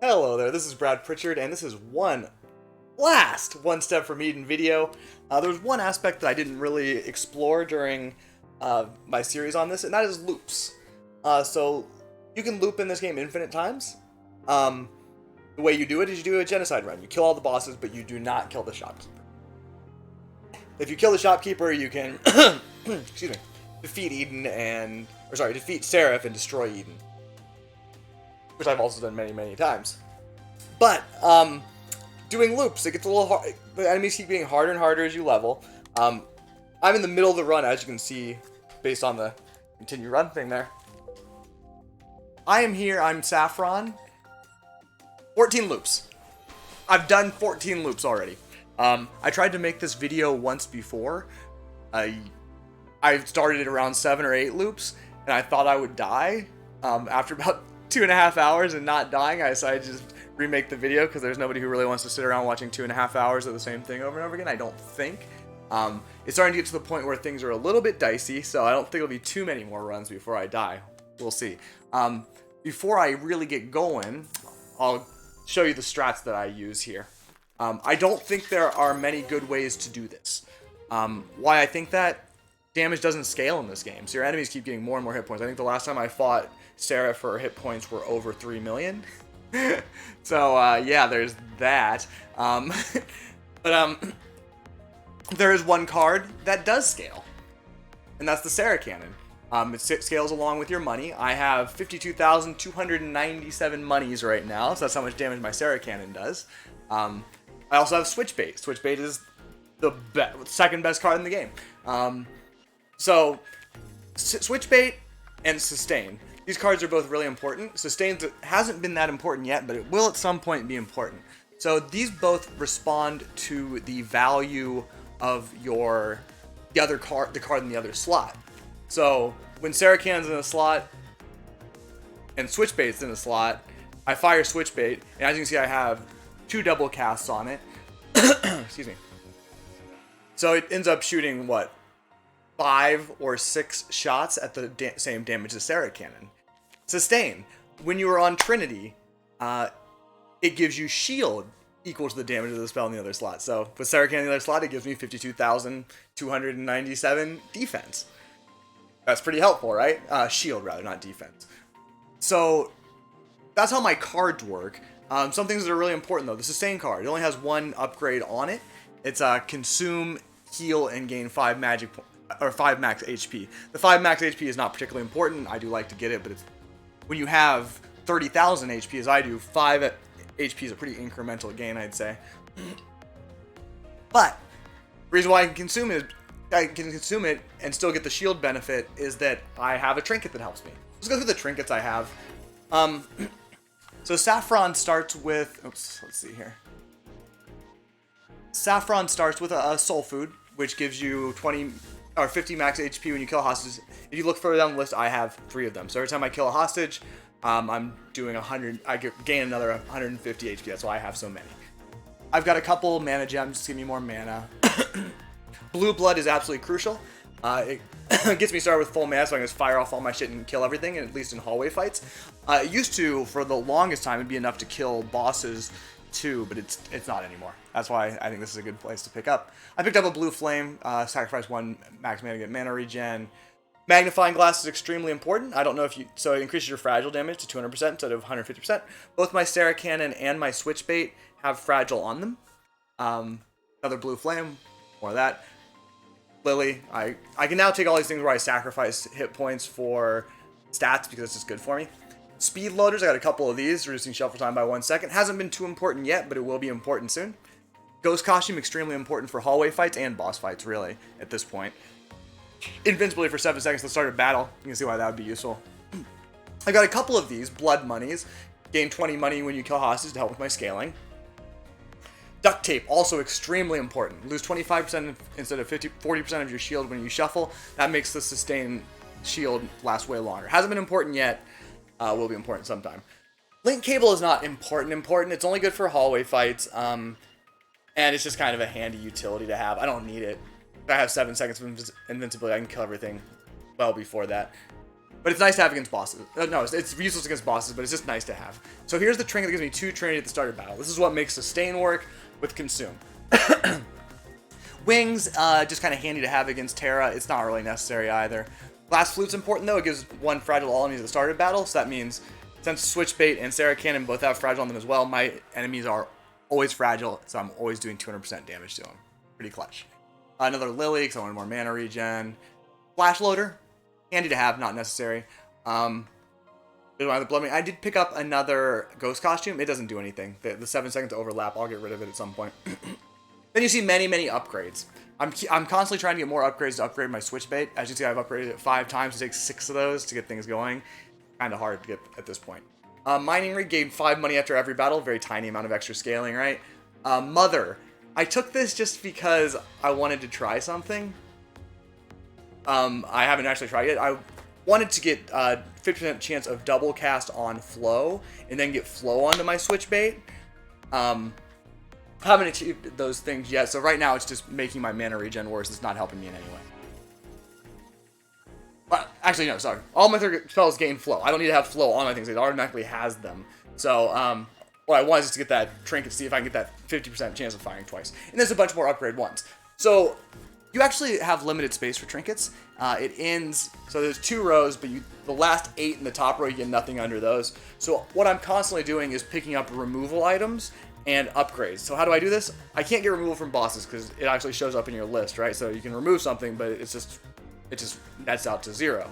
Hello there, this is Brad Pritchard, and this is one step from Eden video. There's one aspect that I didn't really explore during my series on this, and that is loops. So you can loop in this game infinite times. The way you do it is you do a genocide run. You kill all the bosses, but you do not kill the shopkeeper. If you kill the shopkeeper, you can excuse me, defeat Seraph and destroy Eden, which I've also done many times. But doing loops, it gets a little hard. The enemies keep getting harder and harder as you level. I'm in the middle of the run, as you can see, based on the continue run thing there. I am here. I'm Saffron. 14 loops. I've done 14 loops already. I tried to make this video once before. I started at around 7 or 8 loops, and I thought I would die. After about 2.5 hours and not dying, I decided to just remake the video because there's nobody who really wants to sit around watching 2.5 hours of the same thing over and over again, I don't think. It's starting to get to the point where things are a little bit dicey, so I don't think it'll be too many more runs before I die. We'll see. Before I really get going, I'll show you the strats that I use here. I don't think there are many good ways to do this. Why I think that? Damage doesn't scale in this game, so your enemies keep getting more and more hit points. I think the last time I fought Seraph, her hit points were over 3 million. So, yeah, there's that. There is one card that does scale, and that's the Sarah Cannon. It scales along with your money. I have 52,297 monies right now, so that's how much damage my Sarah Cannon does. I also have Switchbait. Switchbait is the second best card in the game. So, Switchbait and Sustain. These cards are both really important. Sustain hasn't been that important yet, but it will at some point be important. So these both respond to the value of the card in the other slot. So when Sarah Cannon's in a slot and Switchbait's in a slot, I fire Switchbait, and as you can see, I have 2 double casts on it. Excuse me. So it ends up shooting, what, 5 or 6 shots at the same damage as Sarah Cannon. Sustain. When you are on Trinity, it gives you shield equal to the damage of the spell in the other slot. So with Sarah Cannon in the other slot, it gives me 52,297 defense. That's pretty helpful, right? Shield, rather, not defense. So that's how my cards work. Some things that are really important, though. The Sustain card, it only has one upgrade on it. It's Consume, Heal, and gain 5 magic points. Or 5 max HP. The 5 max HP is not particularly important. I do like to get it, but it's when you have 30,000 HP as I do, 5 HP is a pretty incremental gain, I'd say. But the reason why I can consume it and still get the shield benefit is that I have a trinket that helps me. Let's go through the trinkets I have. So Saffron starts with, let's see here. Saffron starts with a soul food, which gives you 20 or 50 max HP when you kill a hostage. If you look further down the list, I have 3 of them. So every time I kill a hostage, I'm doing 100. I gain another 150 HP. That's why I have so many. I've got a couple mana gems to give me more mana. Blue blood is absolutely crucial. It gets me started with full mana, so I can just fire off all my shit and kill everything, at least in hallway fights. It used to, for the longest time, it'd be enough to kill bosses too, but it's not anymore. That's why I think this is a good place to pick up. I picked up a blue flame, sacrifice 1 max mana to get mana regen. Magnifying glass is extremely important. I don't know if so it increases your fragile damage to 200% instead of 150%. Both my Sarah Cannon and my Switchbait have fragile on them. Another blue flame, more of that. Lily, I can now take all these things where I sacrifice hit points for stats because it's just good for me. Speed loaders, I got a couple of these, reducing shuffle time by 1 second. Hasn't been too important yet, but it will be important soon. Ghost costume, extremely important for hallway fights and boss fights, really, at this point. Invincibility for 7 seconds to start a battle. You can see why that would be useful. I got a couple of these, blood monies. Gain 20 money when you kill hostages to help with my scaling. Duct tape, also extremely important. Lose 25% instead of 40% of your shield when you shuffle. That makes the sustain shield last way longer. Hasn't been important yet. Will be important sometime. Link cable is not important. It's only good for hallway fights. And it's just kind of a handy utility to have. I don't need it. If I have 7 seconds of invincibility, I can kill everything well before that. But it's nice to have against bosses. No, it's useless against bosses, but it's just nice to have. So here's the trinket that gives me 2 Trinity at the start of battle. This is what makes Sustain work with Consume. Wings, just kind of handy to have against Terra. It's not really necessary either. Glass Flute's important though. It gives 1 fragile to all enemies at the start of battle. So that means since Switchbait and Sarah Cannon both have fragile on them as well, my enemies are always fragile. So I'm always doing 200% damage to them. Pretty clutch. Another Lily, because I wanted more mana regen. Flash Loader, handy to have, not necessary. I did pick up another Ghost Costume. It doesn't do anything. The 7 seconds to overlap, I'll get rid of it at some point. Then you see many, many upgrades. I'm constantly trying to get more upgrades to upgrade my Switchbait. As you see, I've upgraded it 5 times. It takes 6 of those to get things going. Kind of hard to get at this point. Mining Rig gave 5 money after every battle. Very tiny amount of extra scaling, right? Mother. I took this just because I wanted to try something. I haven't actually tried it. I wanted to get 50% chance of double cast on Flow, and then get Flow onto my Switchbait. Haven't achieved those things yet, so right now it's just making my mana regen worse. It's not helping me in any way. But actually, no, sorry. All my spells gain Flow. I don't need to have Flow on my things. It automatically has them. So, what I want is to get that trinket, see if I can get that 50% chance of firing twice. And there's a bunch more upgrade ones. So, you actually have limited space for trinkets. It ends, so there's 2 rows, but the last 8 in the top row, you get nothing under those. So what I'm constantly doing is picking up removal items and upgrades. So how do I do this? I can't get removal from bosses because it actually shows up in your list, right? So you can remove something, but it just nets out to 0.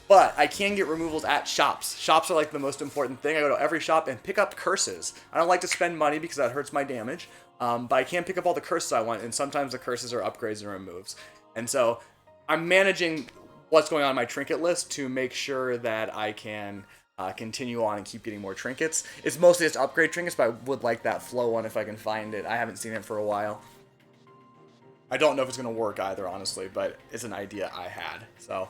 But I can get removals at shops. Shops are like the most important thing. I go to every shop and pick up curses. I don't like to spend money because that hurts my damage. But I can pick up all the curses I want, and sometimes the curses are upgrades and removes. And so I'm managing what's going on in my trinket list to make sure that I can continue on and keep getting more trinkets. It's mostly just upgrade trinkets, but I would like that Flow one if I can find it. I haven't seen it for a while. I don't know if it's going to work either, honestly, but it's an idea I had. So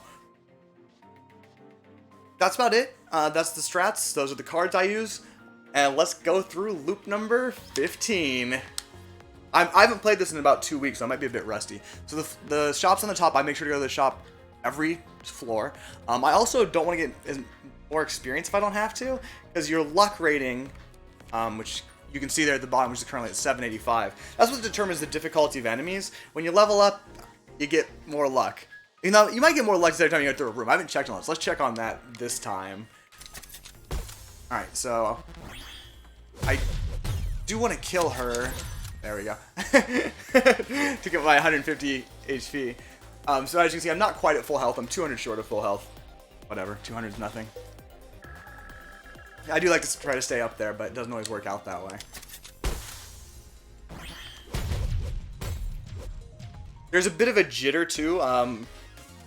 that's about it. That's the strats. Those are the cards I use. And let's go through loop number 15. I haven't played this in about 2 weeks, so I might be a bit rusty. So the shops on the top, I make sure to go to the shop every floor. I also don't want to get more experience if I don't have to, because your luck rating, which you can see there at the bottom, which is currently at 785, that's what determines the difficulty of enemies. When you level up, you get more luck. You know, you might get more luck every time you go through a room. I haven't checked on this. Let's check on that this time. Alright, so I do want to kill her. There we go. To get my 150 HP. So as you can see, I'm not quite at full health. I'm 200 short of full health. Whatever, 200 is nothing. I do like to try to stay up there, but it doesn't always work out that way. There's a bit of a jitter too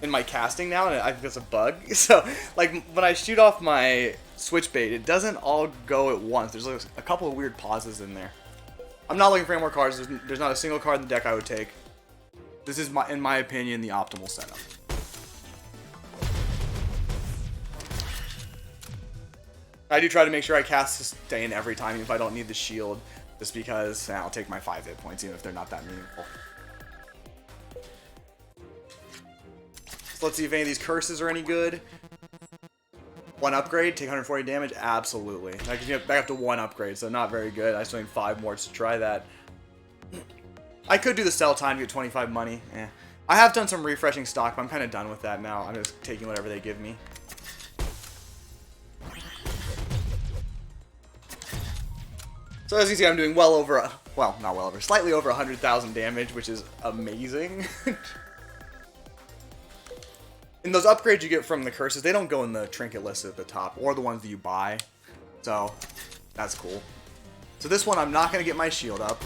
in my casting now, and I think that's a bug. So, like, when I shoot off my Switchbait, it doesn't all go at once. There's like a couple of weird pauses in there. I'm not looking for any more cards. There's not a single card in the deck I would take. This is, in my opinion, the optimal setup. I do try to make sure I cast Sustain every time, even if I don't need the shield, just because I'll take my 5 hit points, even if they're not that meaningful. So let's see if any of these curses are any good. 1 upgrade, take 140 damage? Absolutely. I can get back up to 1 upgrade, so not very good. I still need 5 more to try that. I could do the sell time to get 25 money. I have done some refreshing stock, but I'm kind of done with that now. I'm just taking whatever they give me. So as you see, I'm doing well over, well, not well over, slightly over 100,000 damage, which is amazing. And those upgrades you get from the curses, they don't go in the trinket list at the top, or the ones that you buy. So, that's cool. So this one, I'm not going to get my shield up.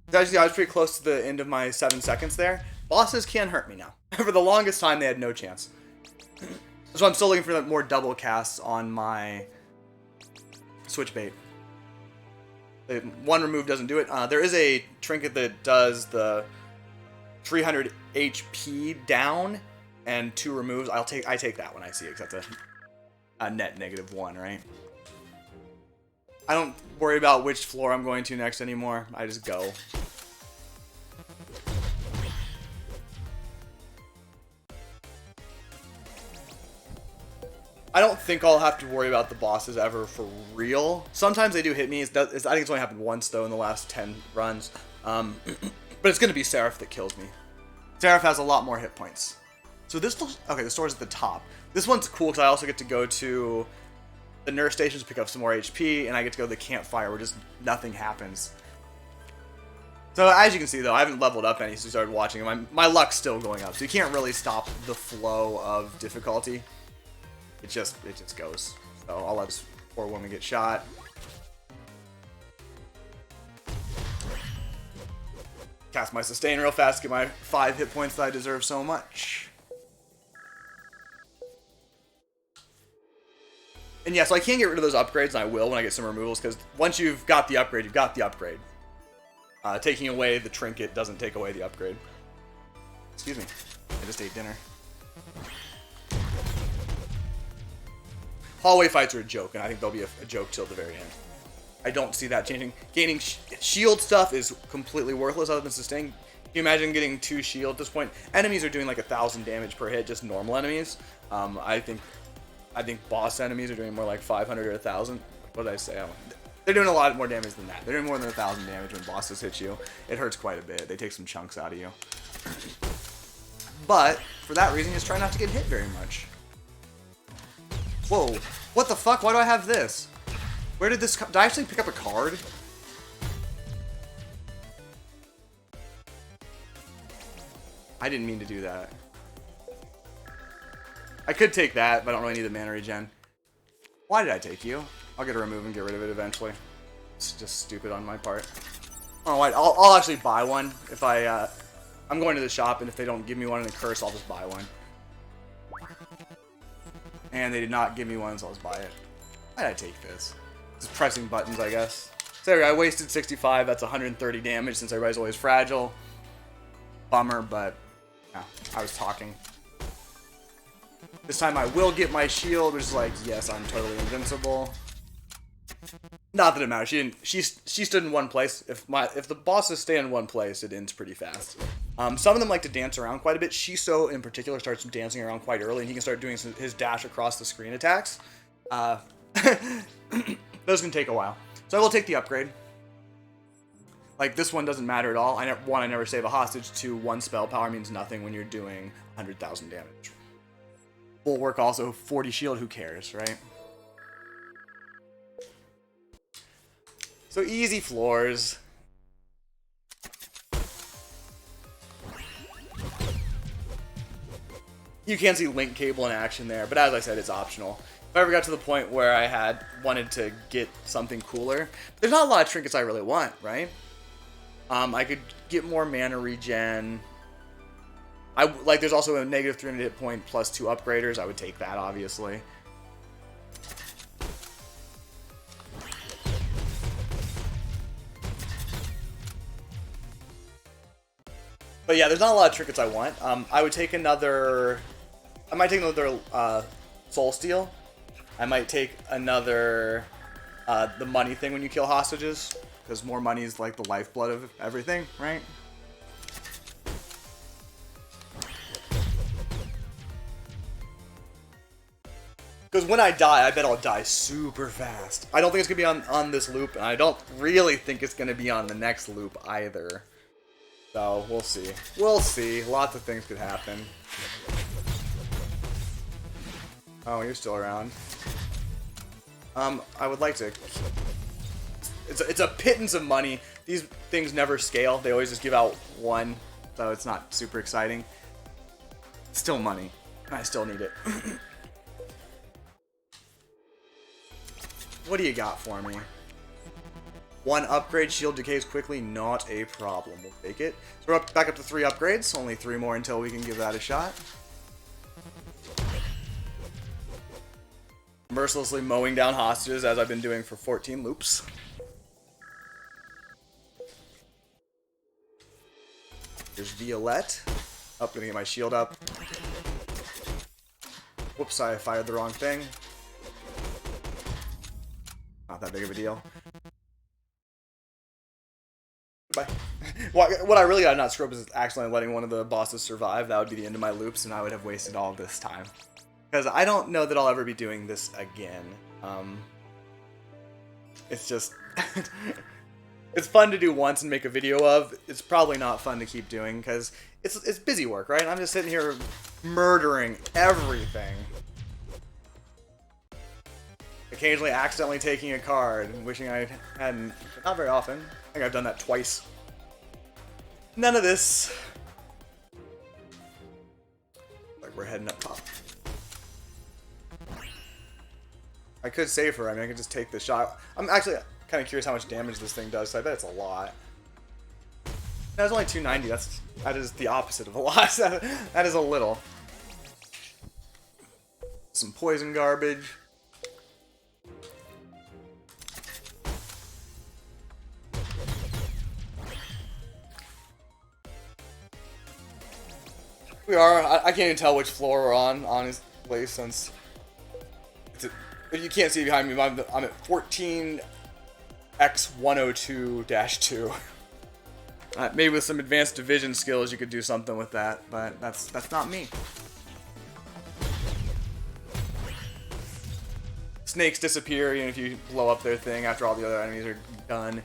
As you see, I was pretty close to the end of my 7 seconds there. Bosses can hurt me now. For the longest time, they had no chance. So I'm still looking for more double casts on my Switchbait. The 1 remove doesn't do it. There is a trinket that does the 300 HP down and 2 removes. I take that when I see it, because that's a net -1, right? I don't worry about which floor I'm going to next anymore. I just go. I don't think I'll have to worry about the bosses ever for real. Sometimes they do hit me. I think it's only happened once, though, in the last 10 runs. But it's going to be Seraph that kills me. Seraph has a lot more hit points. So this looks... Okay, the store's at the top. This one's cool because I also get to go to the nurse stations to pick up some more HP, and I get to go to the campfire where just nothing happens. So as you can see, though, I haven't leveled up any since I started watching. My luck's still going up, so you can't really stop the flow of difficulty. It just goes. So I'll let this poor woman get shot. Cast my sustain real fast, get my 5 hit points that I deserve so much. And yeah, so I can't get rid of those upgrades, and I will when I get some removals, because once you've got the upgrade, you've got the upgrade. Taking away the trinket doesn't take away the upgrade. Excuse me. I just ate dinner. Hallway fights are a joke, and I think they'll be a joke till the very end. I don't see that changing. Gaining shield stuff is completely worthless other than sustain. Can you imagine getting 2 shield at this point? Enemies are doing like 1,000 damage per hit, just normal enemies. I think boss enemies are doing more like 500 or 1,000. What did I say? They're doing a lot more damage than that. They're doing more than 1,000 damage when bosses hit you. It hurts quite a bit. They take some chunks out of you. But for that reason, just try not to get hit very much. Whoa. What the fuck? Why do I have this? Where did this come? Did I actually pick up a card? I didn't mean to do that. I could take that, but I don't really need the mana regen. Why did I take you? I'll get a remove and get rid of it eventually. It's just stupid on my part. Oh, I'll actually buy one if I'm going to the shop, and if they don't give me one in a curse, I'll just buy one. And they did not give me one, so I'll just buy it. Why did I take this? Just pressing buttons, I guess. So there we go, I wasted 65. That's 130 damage since everybody's always fragile. Bummer, but yeah, I was talking. This time I will get my shield, which is like, yes, I'm totally invincible. Not that it matters. She stood in one place. If the bosses stay in one place, it ends pretty fast. Some of them like to dance around quite a bit. Shiso in particular starts dancing around quite early, and he can start doing his dash across the screen attacks. Those can take a while. So I will take the upgrade. Like, this one doesn't matter at all. I never save a hostage. 2, 1 spell power means nothing when you're doing 100,000 damage. Bulwark also 40 shield, who cares, right? So easy floors. You can see link cable in action there, but as I said, it's optional. If I ever got to the point where I wanted to get something cooler, there's not a lot of trinkets I really want, right? I could get more mana regen. There's also a negative 300 hit point plus 2 upgraders. I would take that, obviously. But yeah, there's not a lot of trinkets I want. I would take another... I might take another Soul Steal. I might take another... the money thing when you kill hostages. Because more money is like the lifeblood of everything, right? Because when I die, I bet I'll die super fast. I don't think it's going to be on this loop, and I don't really think it's going to be on the next loop either. So, we'll see. We'll see. Lots of things could happen. Oh, you're still around. I would like to... It's a pittance of money. These things never scale. They always just give out 1, so it's not super exciting. Still money. I still need it. What do you got for me? 1 upgrade, shield decays quickly, not a problem. We'll take it. So we're back up to 3 upgrades. Only 3 more until we can give that a shot. Mercilessly mowing down hostages as I've been doing for 14 loops. There's Violette. Oh, gonna get my shield up. Whoops, I fired the wrong thing. Not that big of a deal. Bye. What I really gotta not screw up is accidentally letting one of the bosses survive. That would be the end of my loops, and I would have wasted all of this time. Because I don't know that I'll ever be doing this again. It's just... it's fun to do once and make a video of. It's probably not fun to keep doing, because it's busy work, right? I'm just sitting here murdering everything. Occasionally accidentally taking a card and wishing I hadn't. Not very often. I think I've done that twice. None of this. Like we're heading up top. I could save her. I mean, I could just take the shot. I'm actually kind of curious how much damage this thing does, so I bet it's a lot. That was only 290. That is the opposite of a lot. That is a little. Some poison garbage. We are. I can't even tell which floor we're on, honestly, since if you can't see behind me, I'm at 14x102-2. Maybe with some advanced division skills, you could do something with that, but that's not me. Snakes disappear even if you blow up their thing after all the other enemies are done.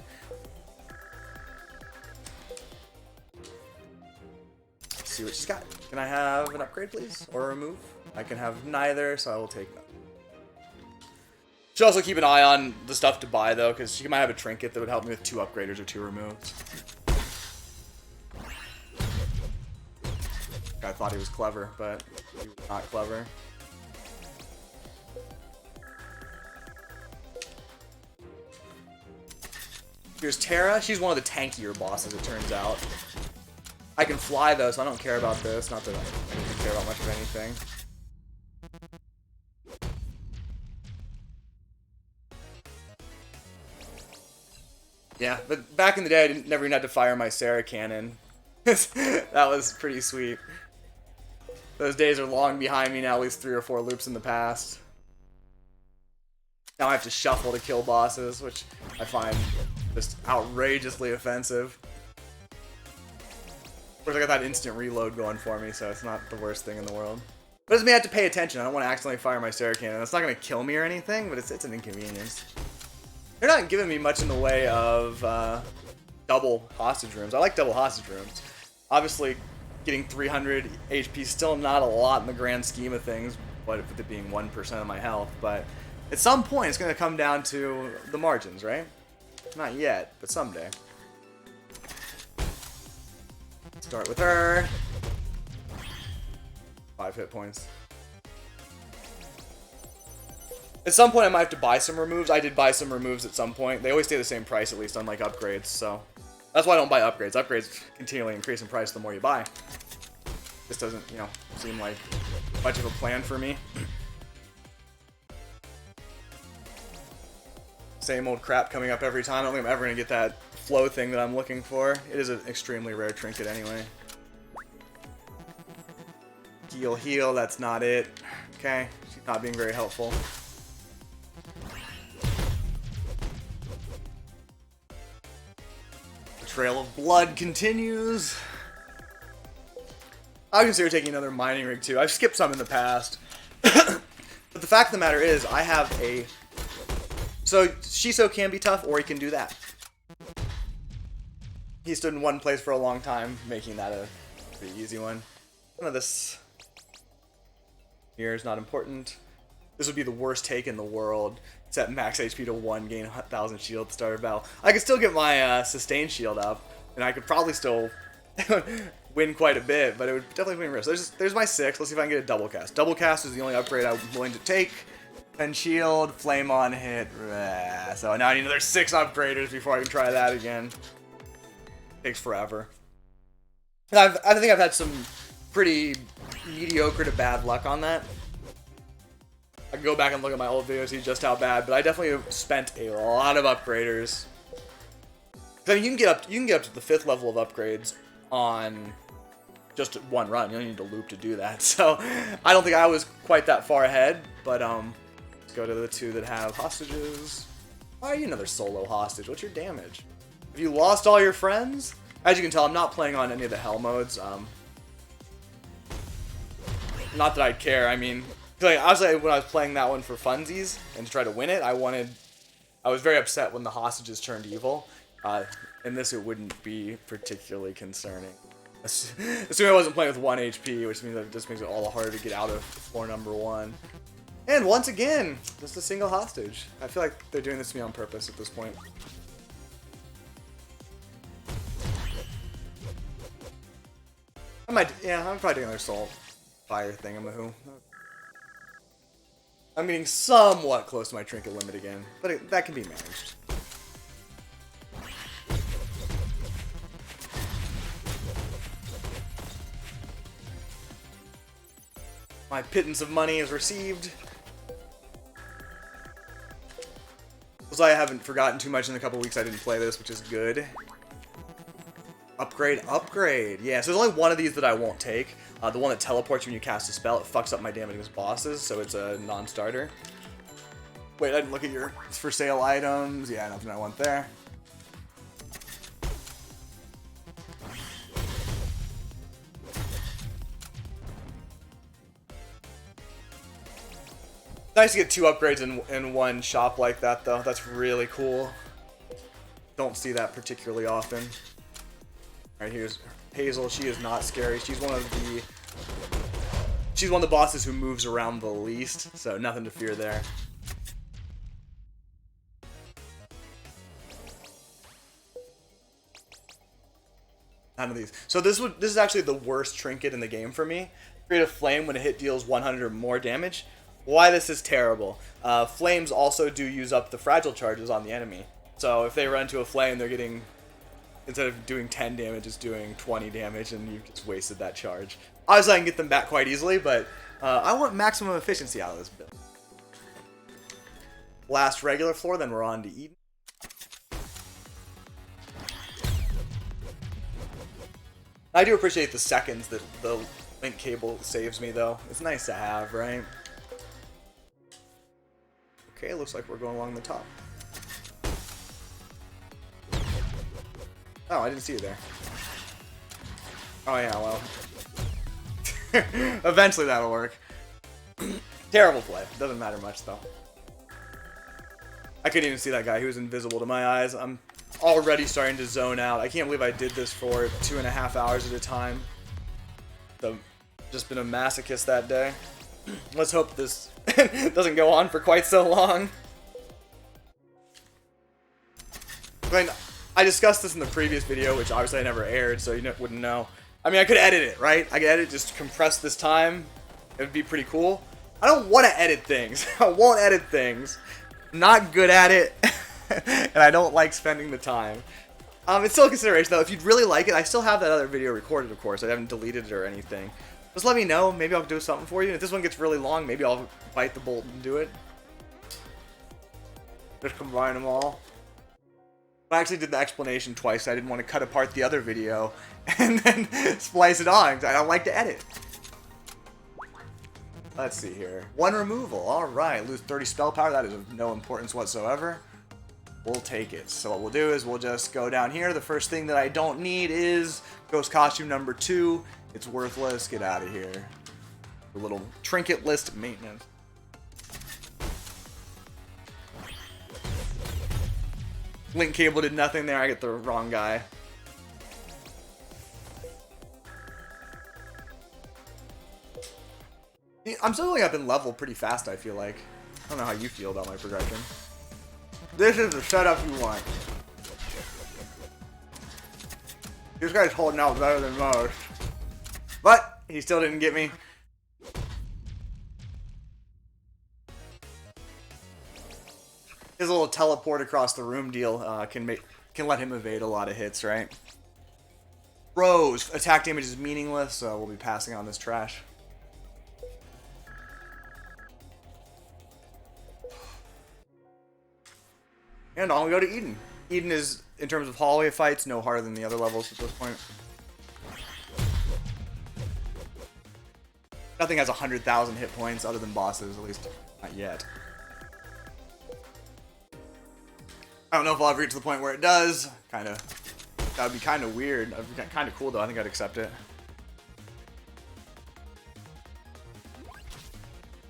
Let's see what she's got. Can I have an upgrade, please? Or a remove? I can have neither, so I will take none. Should also keep an eye on the stuff to buy, though, because she might have a trinket that would help me with 2 upgraders or 2 removes. I thought he was clever, but he was not clever. Here's Terra. She's one of the tankier bosses, it turns out. I can fly, though, so I don't care about this. Not that I don't care about much of anything. Yeah, but back in the day, I never even had to fire my Sarah cannon. That was pretty sweet. Those days are long behind me now, at least 3 or 4 loops in the past. Now I have to shuffle to kill bosses, which I find just outrageously offensive. Of course, I got that instant reload going for me, so it's not the worst thing in the world. But it doesn't mean I have to pay attention. I don't want to accidentally fire my Sarah cannon. It's not going to kill me or anything, but it's an inconvenience. They're not giving me much in the way of double hostage rooms. I like double hostage rooms. Obviously, getting 300 HP is still not a lot in the grand scheme of things, but with it being 1% of my health. But at some point, it's going to come down to the margins, right? Not yet, but someday. Start with her. 5 hit points. At some point, I might have to buy some removes. I did buy some removes at some point. They always stay the same price, at least, unlike upgrades, so... That's why I don't buy upgrades. Upgrades continually increase in price the more you buy. This doesn't, you know, seem like much of a plan for me. Same old crap coming up every time. I don't think I'm ever going to get that flow thing that I'm looking for. It is an extremely rare trinket anyway. Heal, heal, that's not it. Okay, she's not being very helpful. The trail of blood continues. I consider taking another mining rig too. I've skipped some in the past. But the fact of the matter is, I have a... So, Shiso can be tough, or he can do that. He stood in one place for a long time, making that a pretty easy one. None of this here is not important. This would be the worst take in the world. Set max HP to 1, gain 1,000 shield to start a battle. I could still get my sustain shield up, and I could probably still win quite a bit, but it would definitely be a risk. There's my 6. Let's see if I can get a double cast. Double cast is the only upgrade I'm willing to take. And shield, flame on hit. So now I need another 6 upgraders before I can try that again. Takes forever. I think I've had some pretty mediocre to bad luck on that. I can go back and look at my old videos, see just how bad, but I definitely have spent a lot of upgraders. I mean, you can get up to the 5th level of upgrades on just one run. You don't need a loop to do that. So I don't think I was quite that far ahead, but let's go to the 2 that have hostages. Why are you another solo hostage? What's your damage? Have you lost all your friends? As you can tell, I'm not playing on any of the hell modes. Not that I'd care. I mean, Like, honestly, when I was playing that one for funsies and to try to win it, I was very upset when the hostages turned evil. In this, it wouldn't be particularly concerning. Assuming I wasn't playing with 1 HP, which means that it just makes it all the harder to get out of floor number 1. And once again, just a single hostage. I feel like they're doing this to me on purpose at this point. I'm probably doing another soul fire thingamahoo. I'm getting somewhat close to my trinket limit again, but that can be managed. My pittance of money is received. So I haven't forgotten too much in the couple weeks I didn't play this, which is good. Upgrade, upgrade. Yeah, so there's only one of these that I won't take. The one that teleports when you cast a spell. It fucks up my damage against bosses, so it's a non-starter. Wait, I didn't look at your for sale items. Yeah, nothing I want there. Nice to get 2 upgrades in one shop like that, though. That's really cool. Don't see that particularly often. Alright, here's Hazel. She is not scary. She's one of the bosses who moves around the least, so nothing to fear there. None of these. So this is actually the worst trinket in the game for me. Create a flame when a hit deals 100 or more damage. Why this is terrible. Flames also do use up the fragile charges on the enemy. So if they run into a flame, they're getting, instead of doing 10 damage, it's doing 20 damage, and you've just wasted that charge. Obviously, I can get them back quite easily, but I want maximum efficiency out of this build. Last regular floor, then we're on to Eden. I do appreciate the seconds that the link cable saves me, though. It's nice to have, right? Okay, looks like we're going along the top. Oh, I didn't see you there. Oh yeah, well. Eventually that'll work. Terrible play. Doesn't matter much, though. I couldn't even see that guy. He was invisible to my eyes. I'm already starting to zone out. I can't believe I did this for 2.5 hours at a time. So, just been a masochist that day. Let's hope this doesn't go on for quite so long. I mean, I discussed this in the previous video, which obviously I never aired, so you wouldn't know. I mean, I could edit it, right? I could edit, just compress this time. It would be pretty cool. I don't want to edit things. I won't edit things. I'm not good at it, and I don't like spending the time. It's still a consideration, though. If you'd really like it, I still have that other video recorded, of course. I haven't deleted it or anything. Just let me know. Maybe I'll do something for you. If this one gets really long, maybe I'll bite the bullet and do it. Just combine them all. I actually did the explanation twice. I didn't want to cut apart the other video and then splice it on. I don't like to edit. Let's see here. 1 removal. Alright. Lose 30 spell power. That is of no importance whatsoever. We'll take it. So what we'll do is we'll just go down here. The first thing that I don't need is Ghost Costume number 2. It's worthless. Get out of here. A little trinket list maintenance. Link cable did nothing there. I get the wrong guy. I'm still going up in level pretty fast, I feel like. I don't know how you feel about my progression. This is the setup you want. This guy's holding out better than most. But he still didn't get me. His little teleport across the room deal can let him evade a lot of hits, right? Rose, attack damage is meaningless, so we'll be passing on this trash. And on we go to Eden. Eden is, in terms of hallway fights, no harder than the other levels at this point. Nothing has 100,000 hit points other than bosses, at least not yet. I don't know if I'll ever get to the point where it does. That would be kind of weird. Kind of cool, though. I think I'd accept it.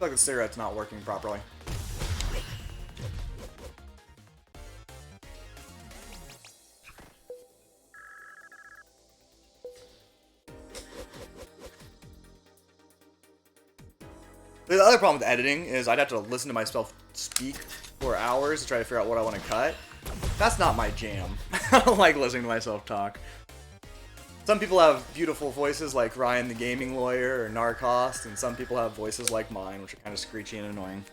like the cigarette's not working properly. The other problem with editing is I'd have to listen to myself speak for hours to try to figure out what I want to cut. That's not my jam. I don't like listening to myself talk. Some people have beautiful voices like Ryan the Gaming Lawyer or Narcost, and some people have voices like mine, which are kind of screechy and annoying.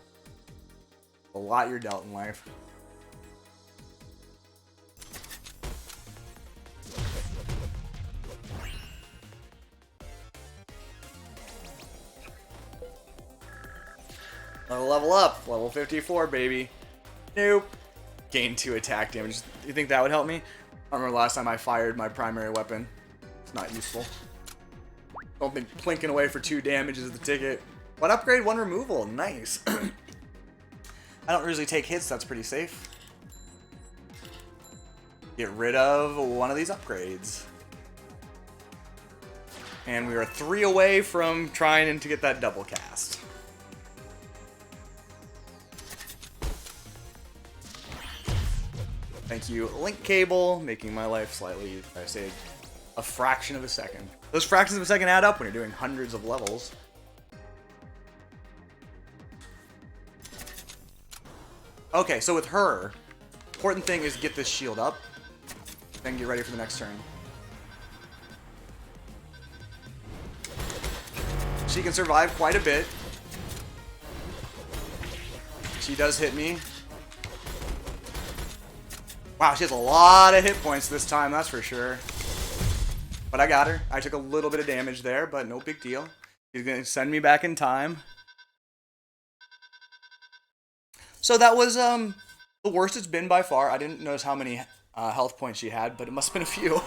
A lot you're dealt in life. Level up, level 54, baby. Nope. Gain 2 attack damage. You think that would help me? I don't remember the last time I fired my primary weapon. It's not useful. Don't think plinking away for 2 damage is the ticket. 1 upgrade, 1 removal. Nice. I don't usually take hits. That's pretty safe. Get rid of 1 of these upgrades. And we are 3 away from trying to get that double cast. Thank you, link cable, making my life slightly, I say, a fraction of a second. Those fractions of a second add up when you're doing hundreds of levels. Okay, so with her, important thing is get this shield up, then get ready for the next turn. She can survive quite a bit. She does hit me. Wow, she has a lot of hit points this time, that's for sure. But I got her. I took a little bit of damage there, but no big deal. She's going to send me back in time. So that was the worst it's been by far. I didn't notice how many health points she had, but it must have been a few.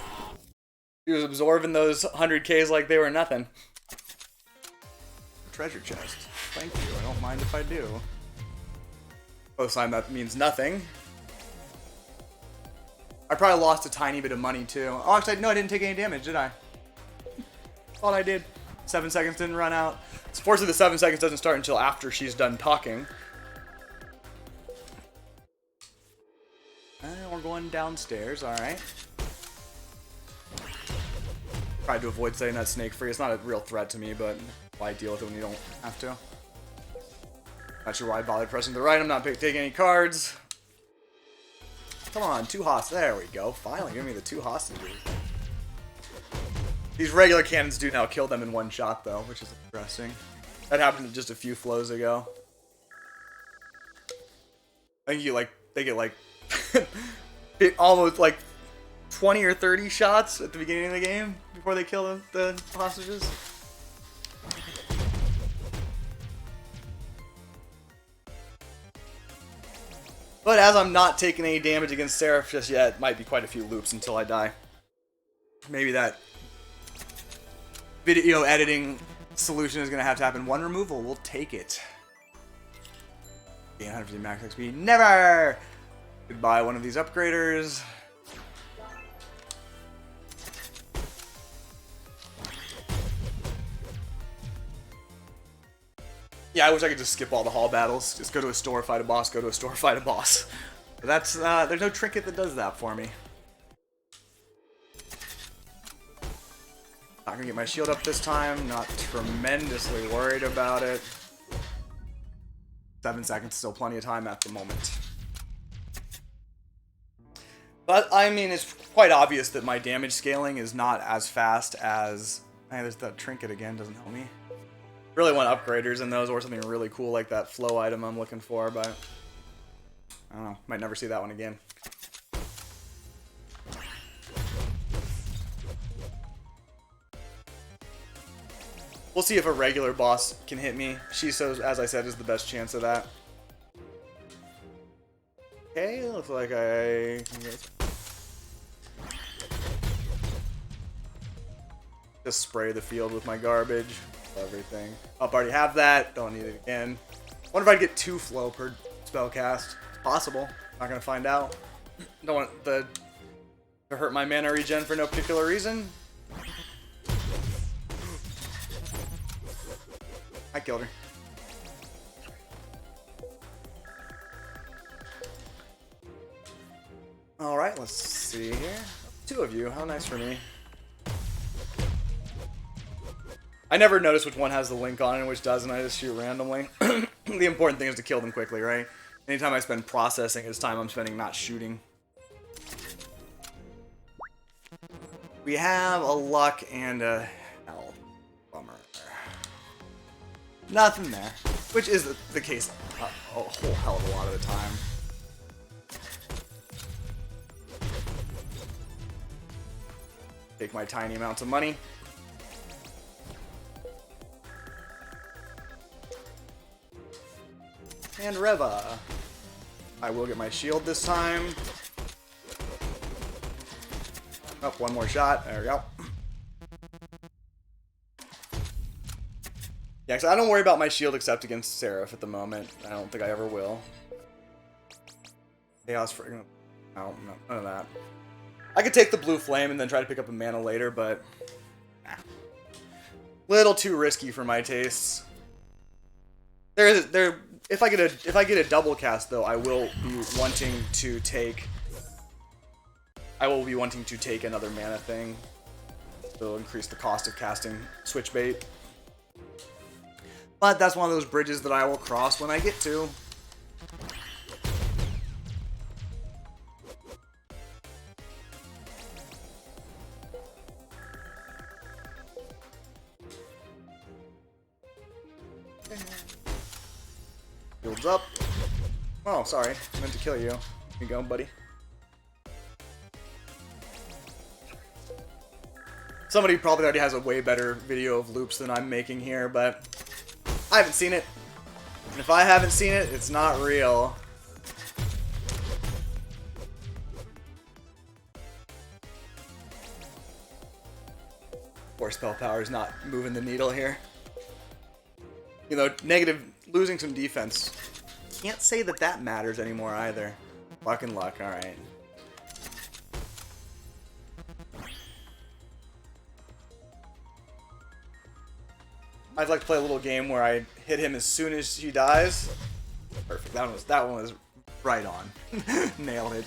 She was absorbing those 100Ks like they were nothing. Treasure chest. Thank you. I don't mind if I do. Most time that means nothing. I probably lost a tiny bit of money too. Oh, actually, no, I didn't take any damage, did I? Thought I did. 7 seconds didn't run out. So fortunately, the 7 seconds doesn't start until after she's done talking. And we're going downstairs, alright. Tried to avoid saying that snake free. It's not a real threat to me, but why deal with it when you don't have to? Not sure why I bothered pressing the right. I'm not taking any cards. Come on, 2 hostages. There we go. Finally, give me the 2 hostages. These regular cannons do now kill them in 1 shot, though, which is interesting. That happened just a few flows ago. I think they get like almost like 20 or 30 shots at the beginning of the game before they kill the hostages. But as I'm not taking any damage against Seraph just yet, it might be quite a few loops until I die. Maybe that video editing solution is going to have to happen. 1 removal, we'll take it. Gain 150 max XP, never! Goodbye, one of these upgraders. Yeah, I wish I could just skip all the hall battles. Just go to a store, fight a boss, go to a store, fight a boss. But that's, there's no trinket that does that for me. Not gonna get my shield up this time. Not tremendously worried about it. 7 seconds, still plenty of time at the moment. But, I mean, it's quite obvious that my damage scaling is not as fast as... Hey, there's that trinket again, doesn't help me. Really want upgraders in those, or something really cool like that flow item I'm looking for, but I don't know, might never see that one again. We'll see if a regular boss can hit me. Shiso, as I said, is the best chance of that. Okay, looks like I can get... Just spray the field with my garbage. Everything. I already have that. Don't need it again. Wonder if I'd get 2 flow per spell cast. It's possible. Not gonna find out. Don't want to hurt my mana regen for no particular reason. I killed her. Alright, let's see here. 2 of you, how nice for me. I never notice which one has the link on it and which doesn't. I just shoot randomly. The important thing is to kill them quickly, right? Anytime I spend processing, it's time I'm spending not shooting. We have a luck and a health. Bummer. Nothing there. Which is the case a whole hell of a lot of the time. Take my tiny amounts of money. And Reva. I will get my shield this time. Oh, one more shot. There we go. Yeah, because I don't worry about my shield except against Seraph at the moment. I don't think I ever will. Chaos for... No, none of that. I could take the blue flame and then try to pick up a mana later, but... Nah. Little too risky for my tastes. If I get a double cast though, I will be wanting to take another mana thing. It'll increase the cost of casting switch bait. But that's one of those bridges that I will cross when I get to. Builds up. Oh, sorry. I meant to kill you. Here you go, buddy. Somebody probably already has a way better video of loops than I'm making here, but I haven't seen it. And if I haven't seen it, it's not real. Or spell power is not moving the needle here. You know, losing some defense. Can't say that that matters anymore either. Luck and luck, alright. I'd like to play a little game where I hit him as soon as he dies. Perfect. That one was right on. Nailed it.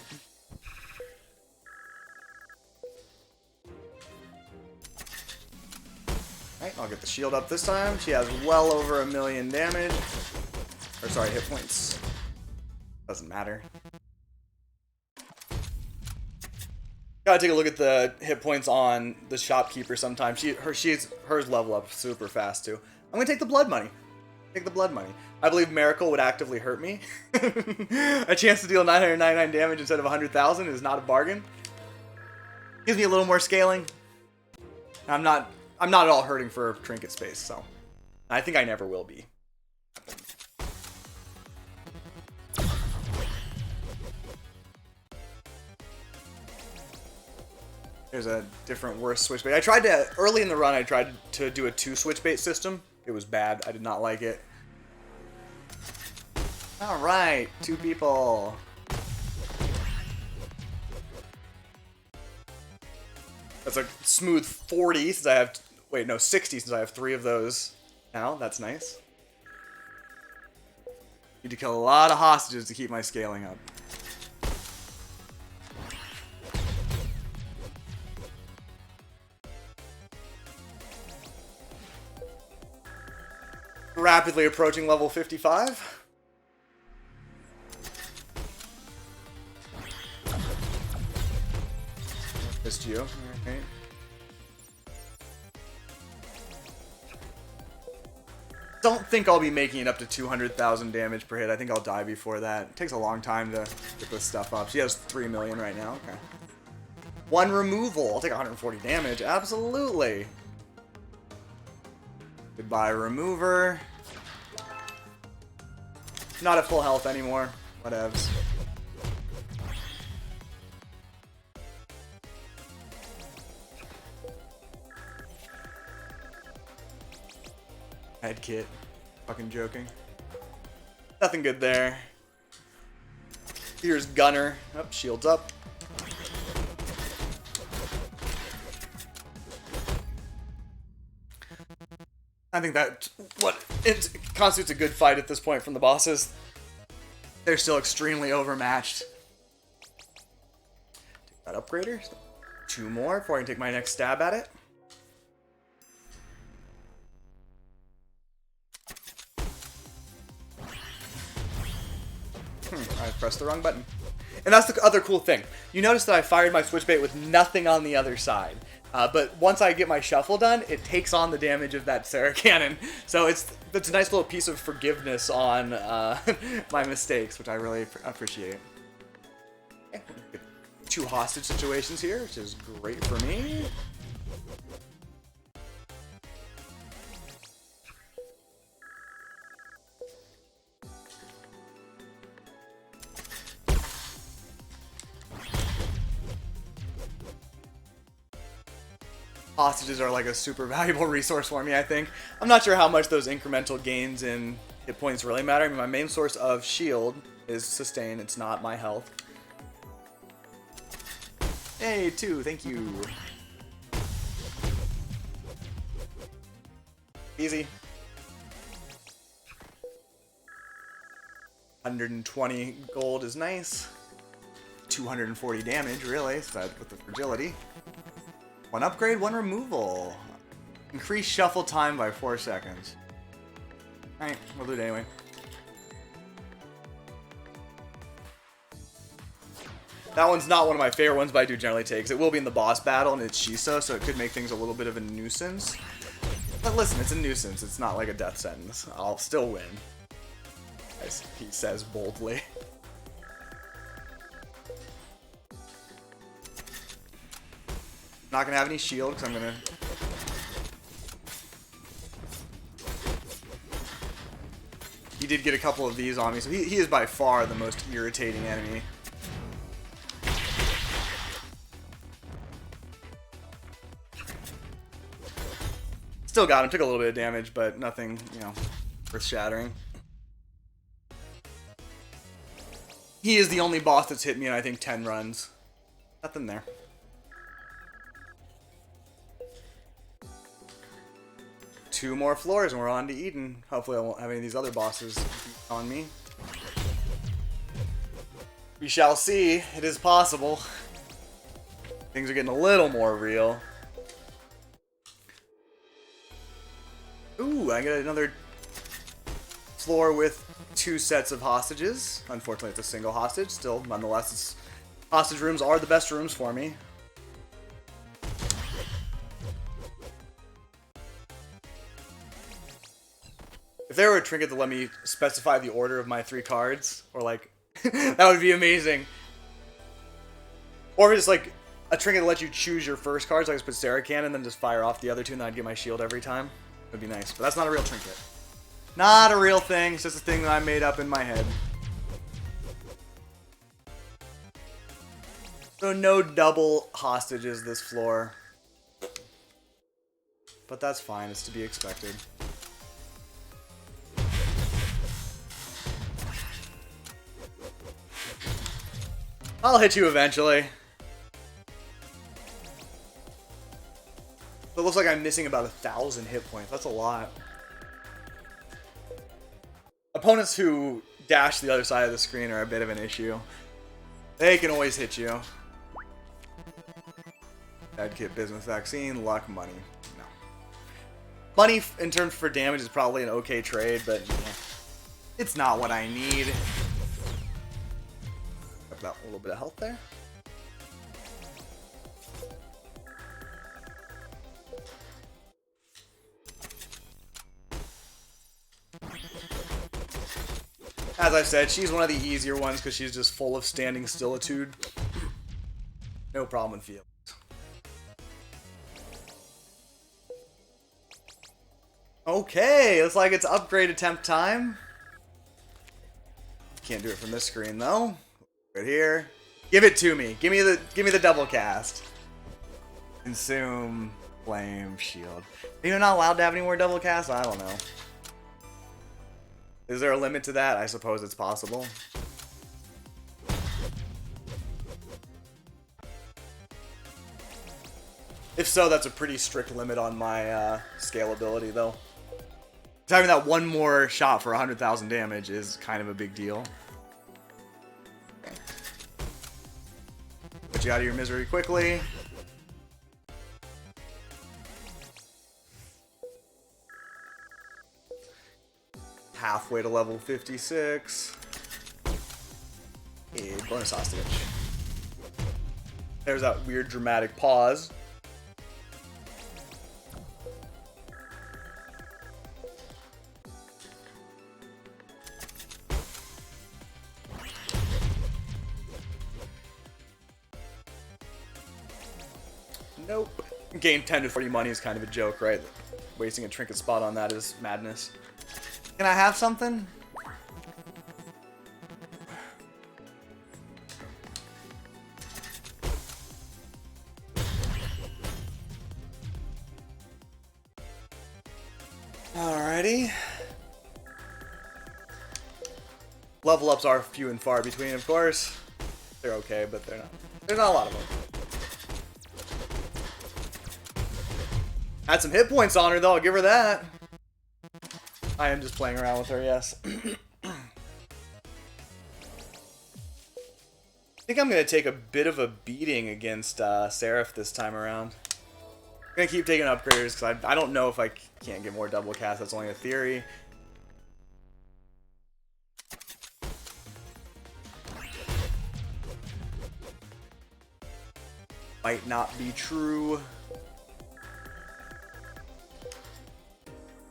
Alright, I'll get the shield up this time. She has well over 1,000,000 damage. Or sorry, hit points. Doesn't matter. Gotta take a look at the hit points on the shopkeeper sometimes. Hers level up super fast too. I'm gonna take the blood money. Take the blood money. I believe Miracle would actively hurt me. A chance to deal 999 damage instead of 100,000 is not a bargain. Gives me a little more scaling. I'm not at all hurting for trinket space, so I think I never will be. There's a different worse switch bait. Early in the run, I tried to do a 2 switch bait system. It was bad. I did not like it. Alright, 2 people. That's a smooth 40 since I have... Wait, no, 60 since I have 3 of those now. That's nice. Need to kill a lot of hostages to keep my scaling up. Rapidly approaching level 55. Missed you. Okay. Don't think I'll be making it up to 200,000 damage per hit. I think I'll die before that. It takes a long time to get this stuff up. She has 3 million right now. Okay. 1 removal. I'll take 140 damage. Absolutely. Goodbye, remover. Not at full health anymore. Whatevs. Head kit. Fucking joking. Nothing good there. Here's Gunner. Oh, shields up. I think that it constitutes a good fight at this point from the bosses. They're still extremely overmatched. That upgrader. 2 more before I can take my next stab at it. I pressed the wrong button. And that's the other cool thing. You notice that I fired my switchbait with nothing on the other side. But once I get my shuffle done, it takes on the damage of that Sarah cannon. So it's a nice little piece of forgiveness on my mistakes, which I really appreciate. Okay, 2 hostage situations here, which is great for me. Hostages are like a super valuable resource for me, I think. I'm not sure how much those incremental gains in hit points really matter. I mean, my main source of shield is sustain. It's not my health. Hey, 2, thank you. Easy. 120 gold is nice. 240 damage, really, with the fragility. 1 upgrade, 1 removal. Increase shuffle time by 4 seconds. Alright, we'll do it anyway. That one's not one of my favorite ones, but I do generally take, because it will be in the boss battle, and it's Shisa, so it could make things a little bit of a nuisance. But listen, it's a nuisance. It's not like a death sentence. I'll still win. As he says boldly. Not gonna have any shield because I'm gonna. He did get a couple of these on me, so he is by far the most irritating enemy. Still got him. Took a little bit of damage, but nothing, you know, earth-shattering. He is the only boss that's hit me in, I think, 10 runs. Nothing there. Two more floors and we're on to Eden. Hopefully I won't have any of these other bosses on me. We shall see. It is possible. Things are getting a little more real. Ooh, I get another floor with 2 sets of hostages. Unfortunately, it's a single hostage. Still, nonetheless, hostage rooms are the best rooms for me. If there were a trinket to let me specify the order of my 3 cards, or like, that would be amazing. Or just like a trinket to let you choose your first cards, so I just put Sarah Cannon and then just fire off the other 2 and then I'd get my shield every time. That'd be nice, but that's not a real trinket. Not a real thing, it's just a thing that I made up in my head. So no double hostages this floor. But that's fine, it's to be expected. I'll hit you eventually. It looks like I'm missing about 1,000 hit points. That's a lot. Opponents who dash the other side of the screen are a bit of an issue. They can always hit you. Bad kit, bismuth vaccine, luck, money. No. Money in terms for damage is probably an okay trade, but it's not what I need. Got a little bit of health there. As I said, she's one of the easier ones because she's just full of standing stillitude. No problem with feelings. Okay, looks like it's upgrade attempt time. Can't do it from this screen though. Right here. Give it to me. Give me the double cast. Consume, flame, shield. You're not allowed to have any more double casts? I don't know. Is there a limit to that? I suppose it's possible. If so, that's a pretty strict limit on my scalability though. Having that one more shot for 100,000 damage is kind of a big deal. Get you out of your misery quickly. Halfway to level 56. A bonus hostage. There's that weird dramatic pause. Nope. Gain 10 to 40 money is kind of a joke, right? Wasting a trinket spot on that is madness. Can I have something? Alrighty. Level ups are few and far between, of course. They're okay, but they're not. There's not a lot of them. Had some hit points on her, though. I'll give her that. I am just playing around with her, yes. I think I'm going to take a bit of a beating against Seraph this time around. I'm going to keep taking upgraders because I don't know if I can't get more double cast. That's only a theory. Might not be true.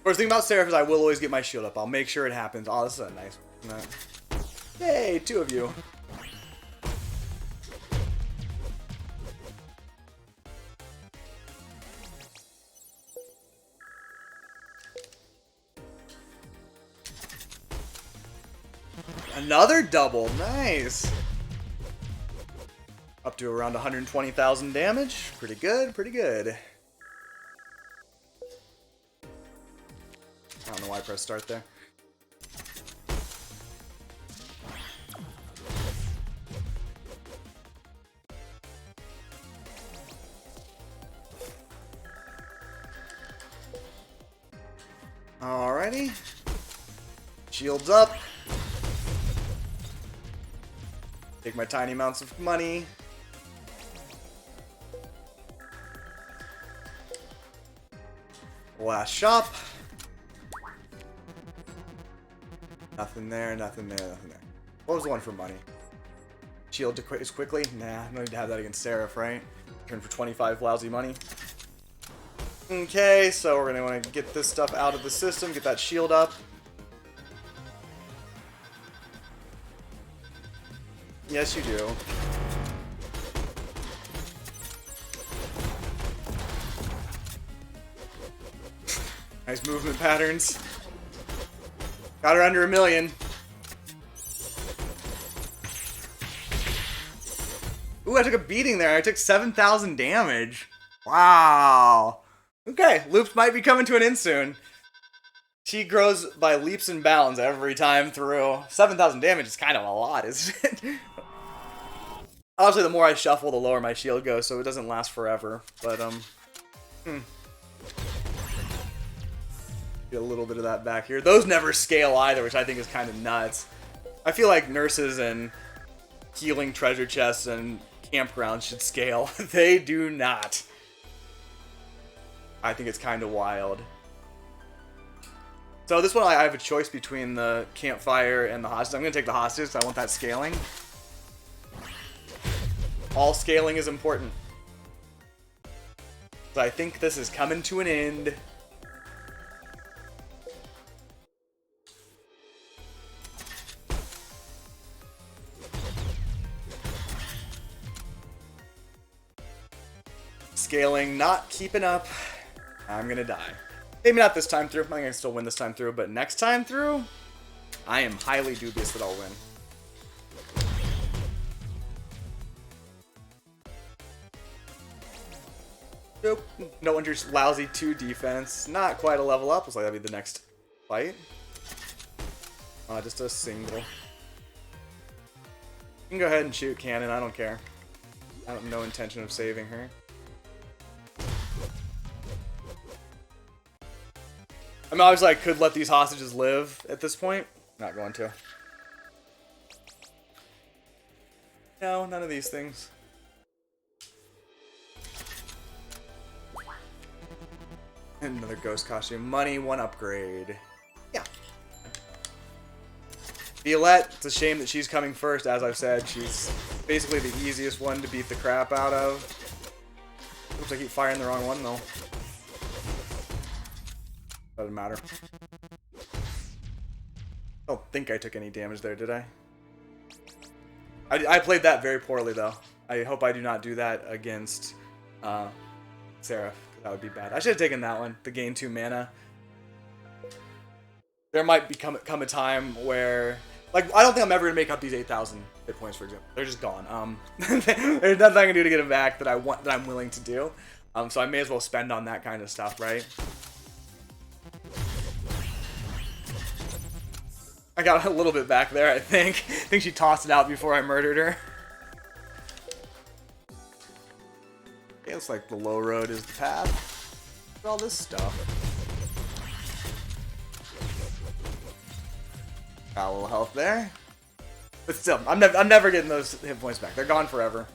First thing about Seraph is I will always get my shield up. I'll make sure it happens. Oh, this is a nice one. Yay, 2 of you. Another double. Nice. Up to around 120,000 damage. Pretty good, pretty good. I don't know why I pressed start there. Alrighty. Shields up. Take my tiny amounts of money. Last shop. Nothing there, nothing there, nothing there. What was the one for money? Shield to as quickly? Nah, no need to have that against Seraph, right? Turn for 25 lousy money. Okay, so we're gonna want to get this stuff out of the system, get that shield up. Yes, you do. Nice movement patterns. Got her under 1 million. Ooh, I took a beating there. I took 7,000 damage. Wow. Okay, Looops might be coming to an end soon. She grows by leaps and bounds every time through. 7,000 damage is kind of a lot, isn't it? Obviously, the more I shuffle, the lower my shield goes, so it doesn't last forever. But, Get a little bit of that back here. Those never scale either, which I think is kind of nuts. I feel like nurses and healing treasure chests and campgrounds should scale. They do not. I think it's kind of wild. So this one I have a choice between the campfire and the hostage. I'm going to take the hostage because I want that scaling. All scaling is important. So I think this is coming to an end. Scaling not keeping up. I'm gonna die. Maybe not this time through. I think I can still win this time through, but next time through, I am highly dubious that I'll win. Nope. No wonder lousy 2 defense. Not quite a level up. Looks like that'll be the next fight. Just a single. You can go ahead and shoot cannon. I don't care. I have no intention of saving her. I mean, obviously I could let these hostages live at this point. Not going to. No, none of these things. Another ghost costume. Money, 1 upgrade. Yeah. Violette, it's a shame that she's coming first. As I've said, she's basically the easiest one to beat the crap out of. Oops, I keep firing the wrong one though. Doesn't matter. I don't think I took any damage there, did I? I played that very poorly though. I hope I do not do that against Seraph. That would be bad. I should have taken that one. The gain 2 mana. There might come a time where, like, I don't think I'm ever gonna make up these 8,000 hit points, for example. They're just gone. There's nothing I can do to get them back that I'm willing to do. So I may as well spend on that kind of stuff, right? I got a little bit back there, I think. I think she tossed it out before I murdered her. Okay, looks like the low road is the path. Look at all this stuff. Got a little health there. But still, I'm never getting those hit points back. They're gone forever.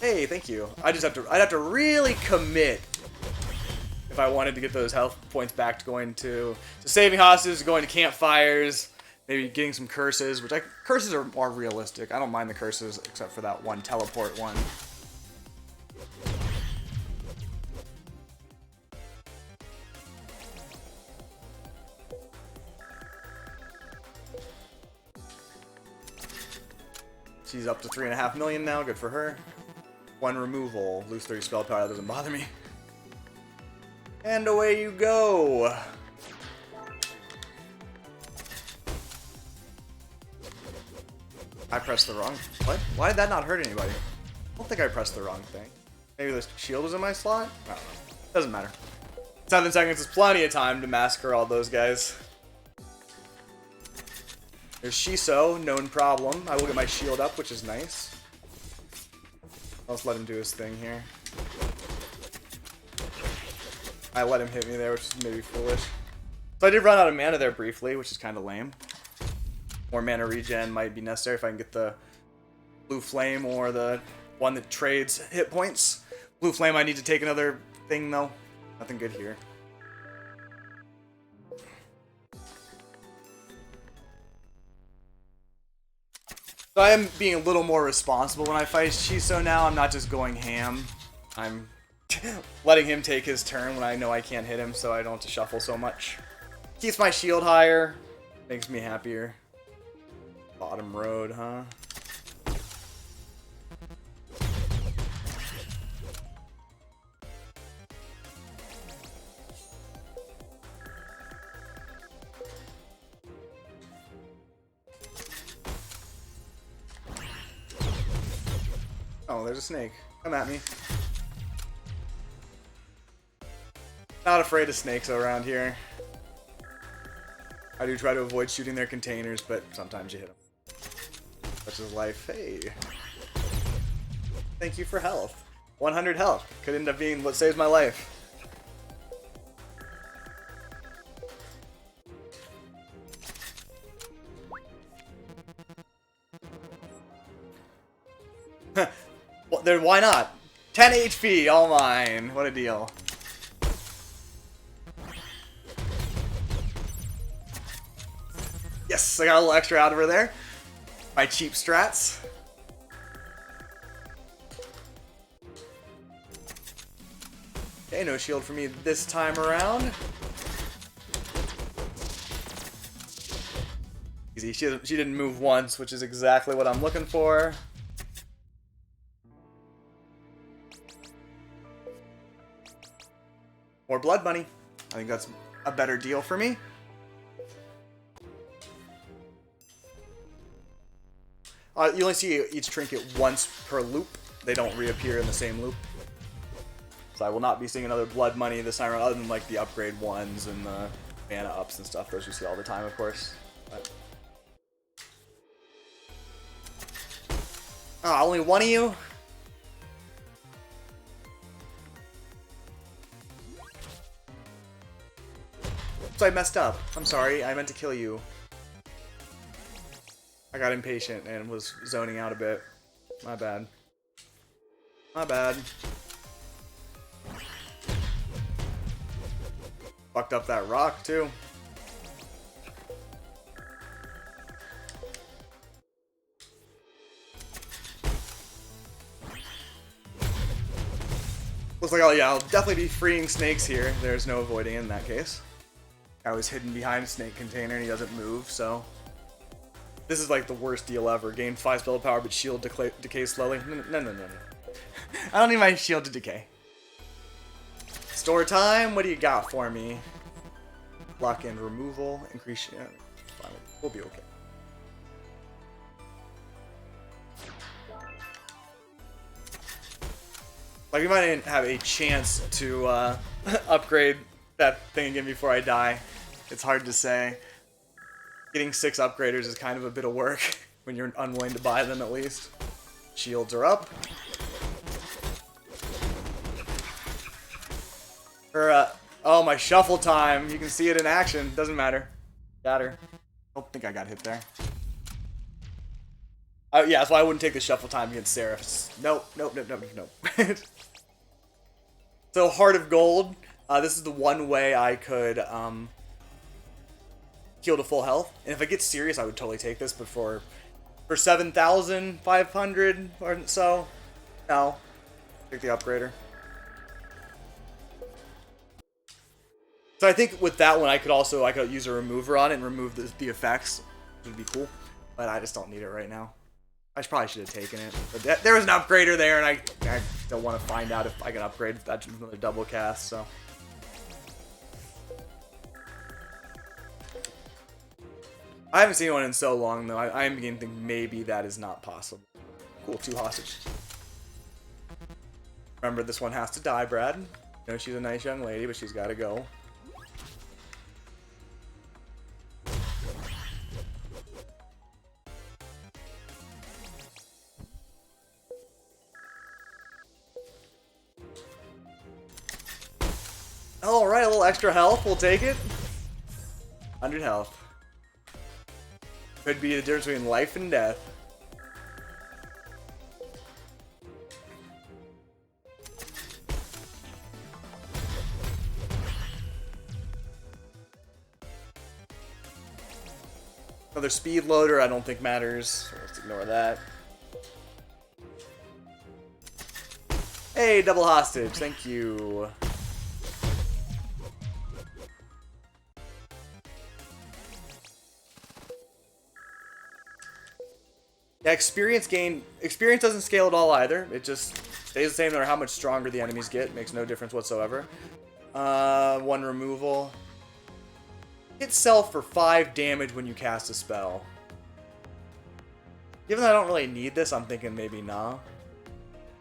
Hey, thank you. I'd have to really commit if I wanted to get those health points back to going to saving hostages, going to campfires, maybe getting some curses, which curses are more realistic. I don't mind the curses except for that one teleport one. She's up to 3.5 million now. Good for her. 1 removal. Lose 30 spell power. That doesn't bother me. And away you go. I pressed the wrong... What? Why did that not hurt anybody? I don't think I pressed the wrong thing. Maybe the shield was in my slot? I don't know. Doesn't matter. 7 seconds is plenty of time to massacre all those guys. There's Shiso, known problem. I will get my shield up, which is nice. Let's let him do his thing here. I let him hit me there, which is maybe foolish. So I did run out of mana there briefly, which is kind of lame. More mana regen might be necessary if I can get the Blue Flame or the one that trades hit points. Blue Flame, I need to take another thing though. Nothing good here. So I am being a little more responsible when I fight Shiso now. I'm not just going ham. I'm letting him take his turn when I know I can't hit him, so I don't have to shuffle so much. Keeps my shield higher. Makes me happier. Bottom road, huh? Oh, there's a snake. Come at me. Not afraid of snakes around here. I do try to avoid shooting their containers, but sometimes you hit them. Such is life. Hey. Thank you for health. 100 health. Could end up being what saves my life. Well, then why not? 10 HP, all mine. What a deal. Yes, I got a little extra out of her there. My cheap strats. Okay, no shield for me this time around. Easy. She didn't move once, which is exactly what I'm looking for. More blood money. I think that's a better deal for me. You only see each trinket once per loop. They don't reappear in the same loop. So I will not be seeing another blood money this time around, other than like the upgrade ones and the mana ups and stuff. Those you see all the time, of course. But... oh, only one of you? So I messed up. I'm sorry. I meant to kill you. I got impatient and was zoning out a bit. My bad. My bad. Fucked up that rock, too. Looks like, oh yeah, I'll definitely be freeing snakes here. There's no avoiding in that case. I was hidden behind a snake container and he doesn't move, so... This is like the worst deal ever. Gain 5 spell power, but shield decay slowly. No. I don't need my shield to decay. Store time, what do you got for me? Block and removal, increase... Yeah, fine, we'll be okay. Like, we might have a chance to upgrade that thing again before I die. It's hard to say. Getting 6 upgraders is kind of a bit of work when you're unwilling to buy them, at least. Shields are up. Oh, my shuffle time. You can see it in action. Doesn't matter. Got her. I don't think I got hit there. Yeah, that's why I wouldn't take the shuffle time against Seraphs. Nope. So, Heart of Gold. This is the one way I could heal to full health. And if I get serious, I would totally take this. But for 7,500 or so, no. Take the upgrader. So I think with that one, I could use a remover on it and remove the effects, which would be cool. But I just don't need it right now. I probably should have taken it. But there was an upgrader there, and I don't want to find out if I can upgrade that to another double cast, so. I haven't seen one in so long, though. I am beginning to think maybe that is not possible. Cool, 2 hostage. Remember, this one has to die, Brad. You know, she's a nice young lady, but she's got to go. Alright, a little extra health, we'll take it. 100 health. Could be the difference between life and death. Another speed loader, I don't think matters. So let's ignore that. Hey, double hostage, thank you. Yeah, experience doesn't scale at all either. It just stays the same no matter how much stronger the enemies get. It makes no difference whatsoever. 1 removal. Hit self for 5 damage when you cast a spell. Given that I don't really need this, I'm thinking maybe nah.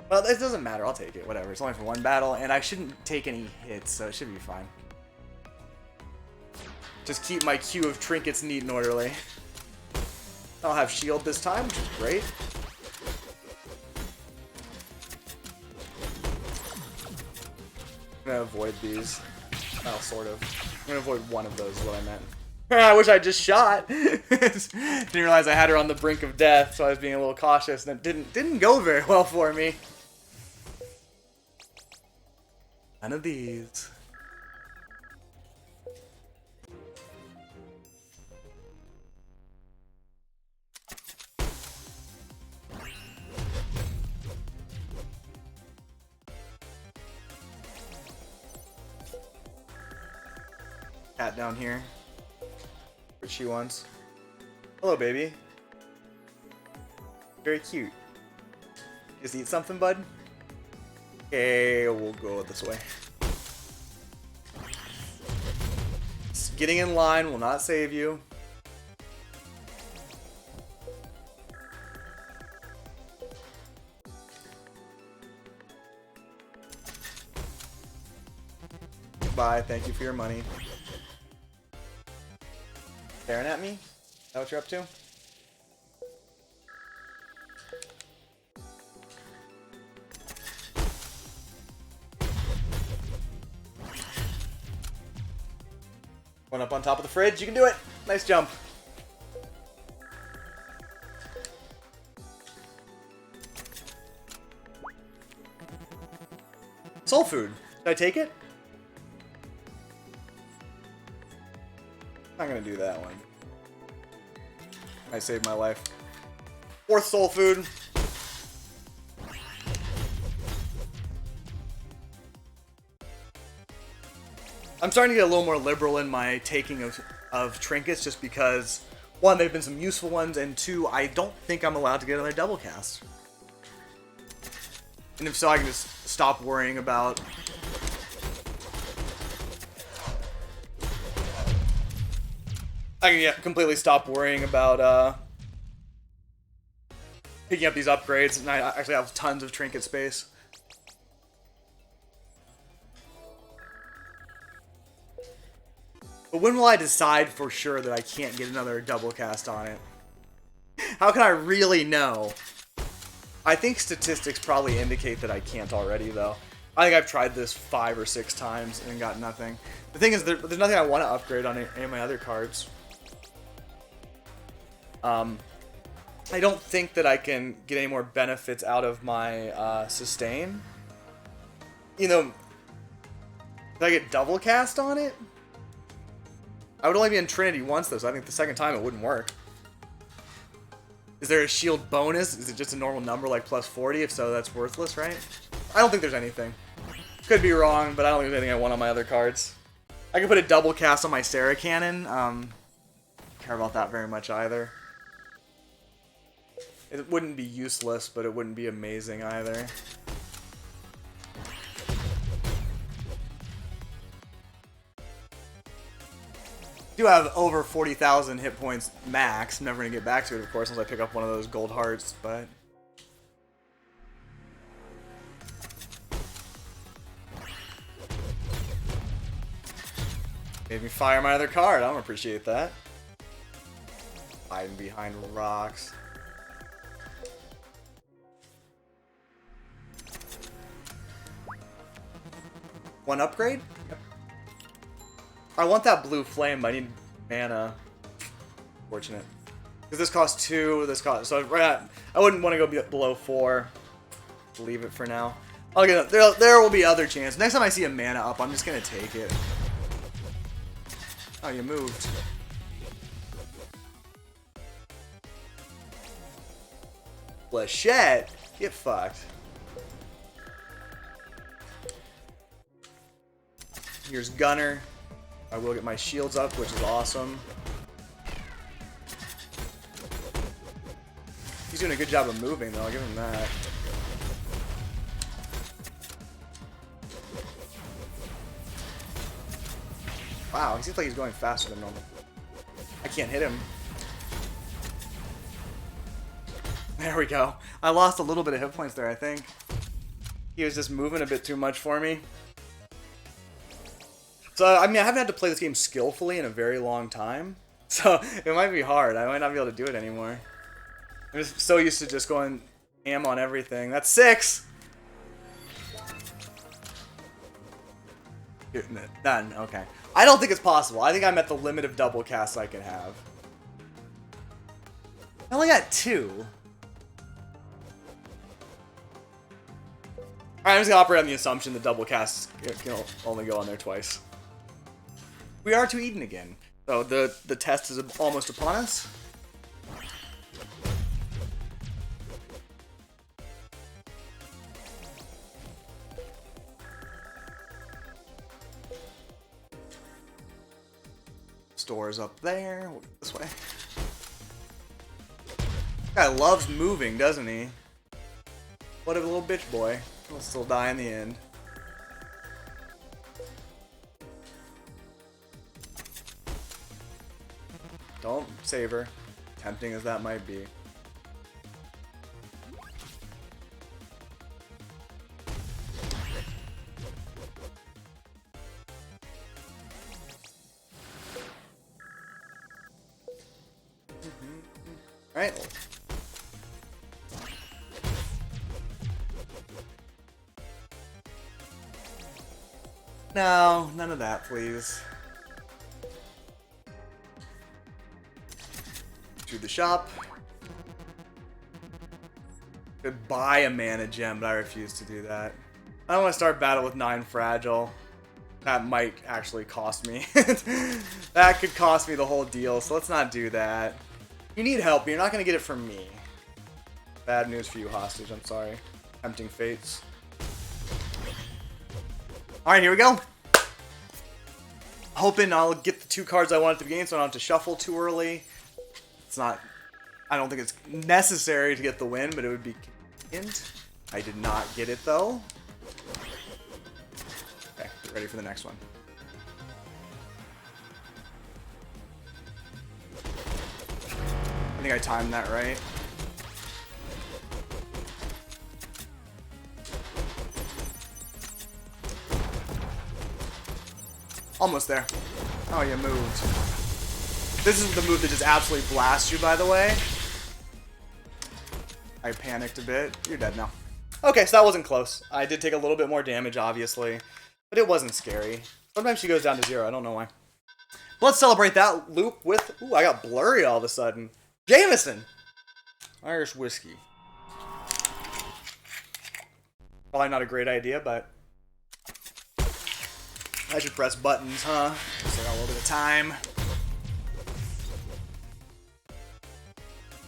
Well, it doesn't matter. I'll take it. Whatever. It's only for 1 battle, and I shouldn't take any hits, so it should be fine. Just keep my queue of trinkets neat and orderly. I'll have shield this time, which is great. I'm gonna avoid these. Well, sort of. I'm gonna avoid one of those is what I meant. I wish I just shot. Didn't realize I had her on the brink of death, so I was being a little cautious, and it didn't go very well for me. None of these. Cat down here. What she wants. Hello, baby. Very cute. Just eat something, bud? Okay, we'll go this way. Getting in line will not save you. Bye, thank you for your money. Staring at me? Is that what you're up to? One up on top of the fridge, you can do it! Nice jump. Soul food. Should I take it? I'm not gonna do that one. I saved my life. 4th soul food. I'm starting to get a little more liberal in my taking of trinkets just because, 1, there have been some useful ones, and 2, I don't think I'm allowed to get another double cast. And if so, I can just stop worrying about... I can completely stop worrying about picking up these upgrades, and I actually have tons of trinket space. But when will I decide for sure that I can't get another double cast on it? How can I really know? I think statistics probably indicate that I can't already, though. I think I've tried this 5 or 6 times and got nothing. The thing is, there's nothing I want to upgrade on any of my other cards. I don't think that I can get any more benefits out of my sustain. You know, did I get double cast on it? I would only be in Trinity once, though, so I think the second time it wouldn't work. Is there a shield bonus? Is it just a normal number like plus 40? If so, that's worthless, right? I don't think there's anything. Could be wrong, but I don't think there's anything I want on my other cards. I can put a double cast on my Sarah Cannon. Don't care about that very much either. It wouldn't be useless, but it wouldn't be amazing either. I do have over 40,000 hit points max. I'm never going to get back to it, of course, unless I pick up one of those gold hearts, but... Made me fire my other card. I don't appreciate that. Hiding behind rocks. One upgrade? Yep. I want that blue flame, but I need mana. Fortunate. Because this costs 2, this costs... So I wouldn't want to go below 4. Leave it for now. I'll get it. There will be other chances. Next time I see a mana up, I'm just going to take it. Oh, you moved. Flechette? Get fucked. Here's Gunner. I will get my shields up, which is awesome. He's doing a good job of moving, though. I'll give him that. Wow, he seems like he's going faster than normal. I can't hit him. There we go. I lost a little bit of hit points there, I think. He was just moving a bit too much for me. So, I mean, I haven't had to play this game skillfully in a very long time. So, it might be hard. I might not be able to do it anymore. I'm just so used to just going ham on everything. That's 6! Done. Okay. I don't think it's possible. I think I'm at the limit of double casts I can have. I only got 2. Alright, I'm just gonna operate on the assumption that double casts can only go on there twice. We are to Eden again. So the test is almost upon us. Store's up there. We'll go this way. This guy loves moving, doesn't he? What a little bitch boy. He'll still die in the end. Don't save her. Tempting as that might be. Alright. No, none of that, please. To the shop. Could buy a mana gem, but I refuse to do that. I don't want to start battle with 9 fragile. That might actually cost me. That could cost me the whole deal, so let's not do that. You need help, but you're not going to get it from me. Bad news for you, hostage. I'm sorry. Tempting fates. Alright, here we go. Hoping I'll get the 2 cards I want at the beginning so I don't have to shuffle too early. It's not... I don't think it's necessary to get the win, but it would be convenient. I did not get it, though. Okay, get ready for the next one. I think I timed that right. Almost there. Oh, you moved. This is the move that just absolutely blasts you, by the way. I panicked a bit. You're dead now. Okay, so that wasn't close. I did take a little bit more damage, obviously, but it wasn't scary. Sometimes she goes down to 0. I don't know why. Let's celebrate that loop with... Ooh, I got blurry all of a sudden. Jameson! Irish whiskey. Probably not a great idea, but... I should press buttons, huh? So I got a little bit of time.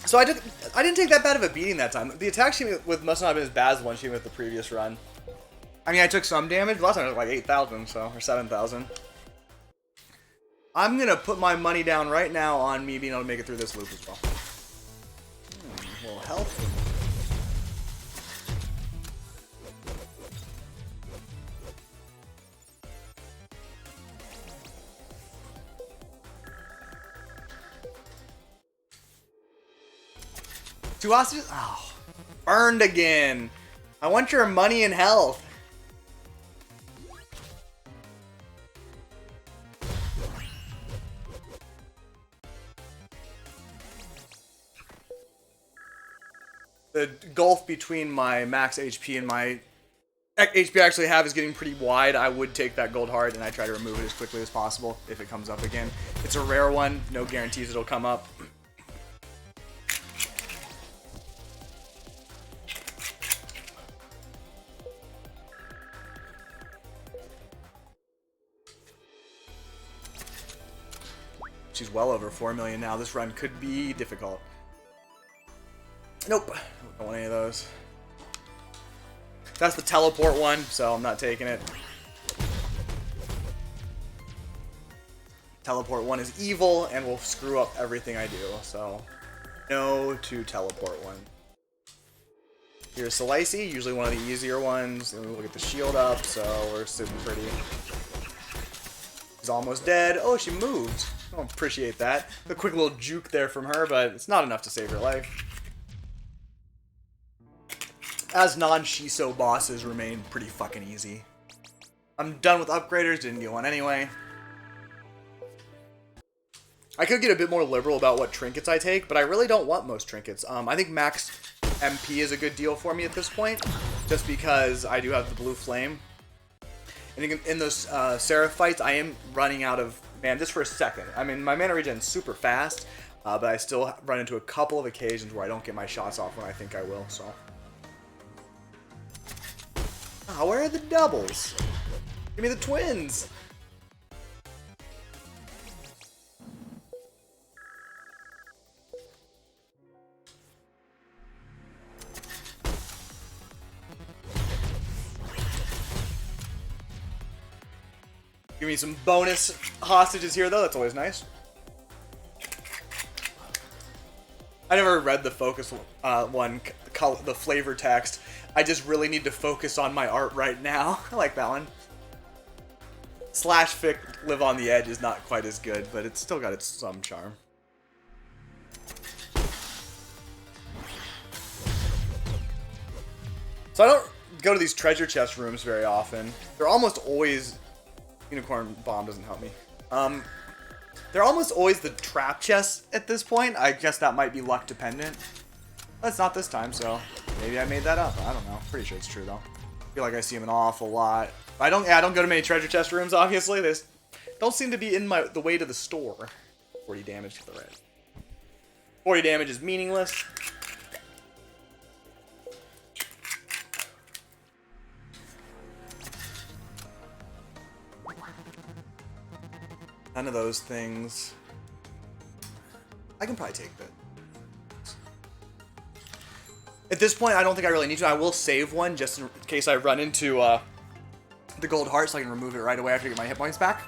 So I didn't take that bad of a beating that time. The attack she with must not have been as bad as the one she with the previous run. I mean, I took some damage. Last time it was like 8,000, so, or 7,000. I'm gonna put my money down right now on me being able to make it through this loop as well. A little health. Two hostages? Oh, burned again. I want your money and health. The gulf between my max HP and my HP I actually have is getting pretty wide. I would take that gold heart and I try to remove it as quickly as possible if it comes up again. It's a rare one. No guarantees it'll come up. She's well over 4 million now. This run could be difficult. Nope. I don't want any of those. That's the teleport one, so I'm not taking it. Teleport one is evil and will screw up everything I do, so no to teleport one. Here's Slicey, usually one of the easier ones. And we'll get the shield up, so we're sitting pretty. She's almost dead. Oh, she moved. I don't appreciate that. A quick little juke there from her, but it's not enough to save her life. As non-Shiso bosses remain pretty fucking easy. I'm done with upgraders, didn't get one anyway. I could get a bit more liberal about what trinkets I take, but I really don't want most trinkets. I think max MP is a good deal for me at this point, just because I do have the blue flame. And in those Seraph fights, I am running out of... Man, just for a second. I mean, my mana regen's super fast, but I still run into a couple of occasions where I don't get my shots off when I think I will, so... Ah, where are the doubles? Give me the twins! Give me some bonus hostages here, though. That's always nice. I never read the focus one, the flavor text. I just really need to focus on my art right now. I like that one. Slash fic Live on the Edge is not quite as good, but it's still got some charm. So I don't go to these treasure chest rooms very often. They're almost always... Unicorn Bomb doesn't help me. They're almost always the trap chests at this point. I guess that might be luck dependent. But it's not this time, so maybe I made that up. I don't know. Pretty sure it's true though. I feel like I see them an awful lot. I don't go to many treasure chest rooms, obviously. They don't seem to be in the way to the store. 40 damage to the red. 40 damage is meaningless. none of those things. I can probably take that. At this point, I don't think I really need to. I will save one just in case I run into the gold heart, so I can remove it right away after I get my hit points back.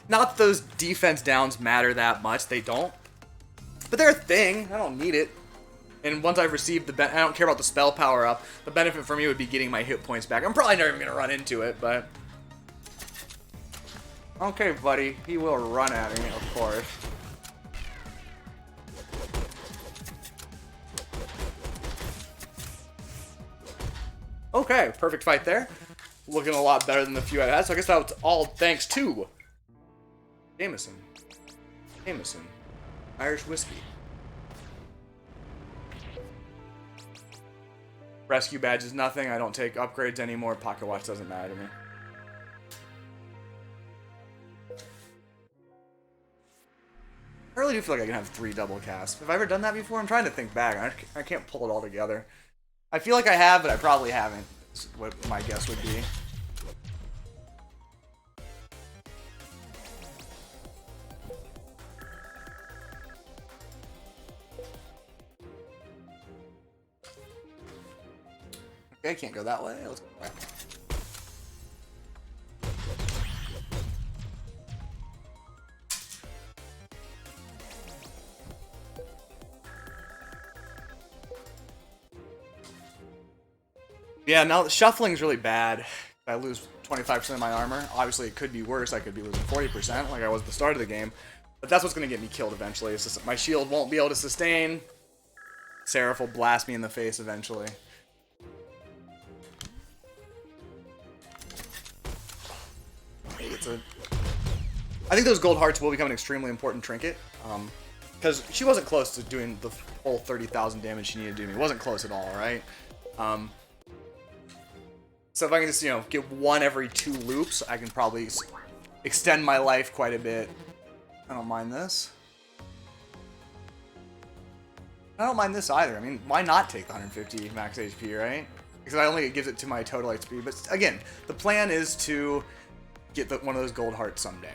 Not that those defense downs matter that much. They don't. But they're a thing. I don't need it. And once I've received the I don't care about the spell power up. The benefit for me would be getting my hit points back. I'm probably never even going to run into it, but... Okay, buddy. He will run at me, of course. Okay, perfect fight there. Looking a lot better than the few I had, so I guess that was all thanks to Jameson. Irish whiskey. Rescue badge is nothing. I don't take upgrades anymore. Pocket watch doesn't matter to me. I really do feel like I can have 3 double casts. Have I ever done that before? I'm trying to think back. I can't pull it all together. I feel like I have, but I probably haven't. Is what my guess would be. Okay, can't go that way. Let's go back. Yeah, now the shuffling's really bad. I lose 25% of my armor. Obviously, it could be worse. I could be losing 40% like I was at the start of the game. But that's what's going to get me killed eventually. It's just my shield won't be able to sustain. Seraph will blast me in the face eventually. I think those gold hearts will become an extremely important trinket. Because she wasn't close to doing the whole 30,000 damage she needed to do me. It wasn't close at all, right? So if I can just, get one every 2 loops, I can probably extend my life quite a bit. I don't mind this. I don't mind this either. I mean, why not take 150 max HP, right? Because I only gives it to my total HP. But again, the plan is to get one of those gold hearts someday.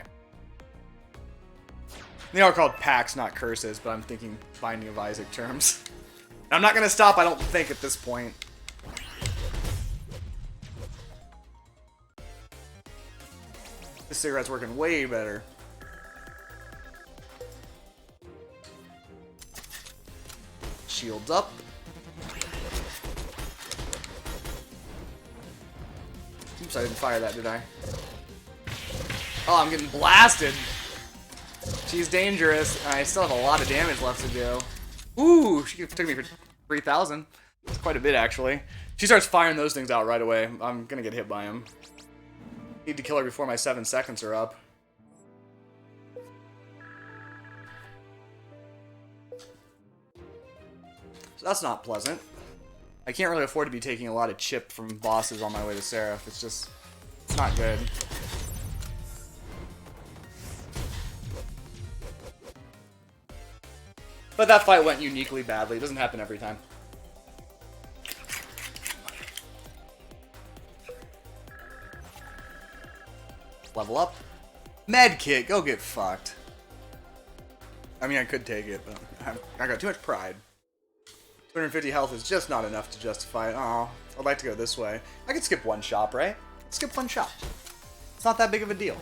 They are called packs, not curses, but I'm thinking Binding of Isaac terms. I'm not going to stop, I don't think, at this point. This cigarette's working way better. Shields up. Oops, I didn't fire that, did I? Oh, I'm getting blasted. She's dangerous. I still have a lot of damage left to do. Ooh, she took me for 3,000. That's quite a bit, actually. She starts firing those things out right away. I'm gonna get hit by him. Need to kill her before my 7 seconds are up. So that's not pleasant. I can't really afford to be taking a lot of chip from bosses on my way to Seraph. It's not good. But that fight went uniquely badly. It doesn't happen every time. Level up. Med kit, go get fucked. I mean, I could take it, but I got too much pride. 250 health is just not enough to justify it. Oh, I'd like to go this way. I could skip one shop, right? Skip one shop. It's not that big of a deal.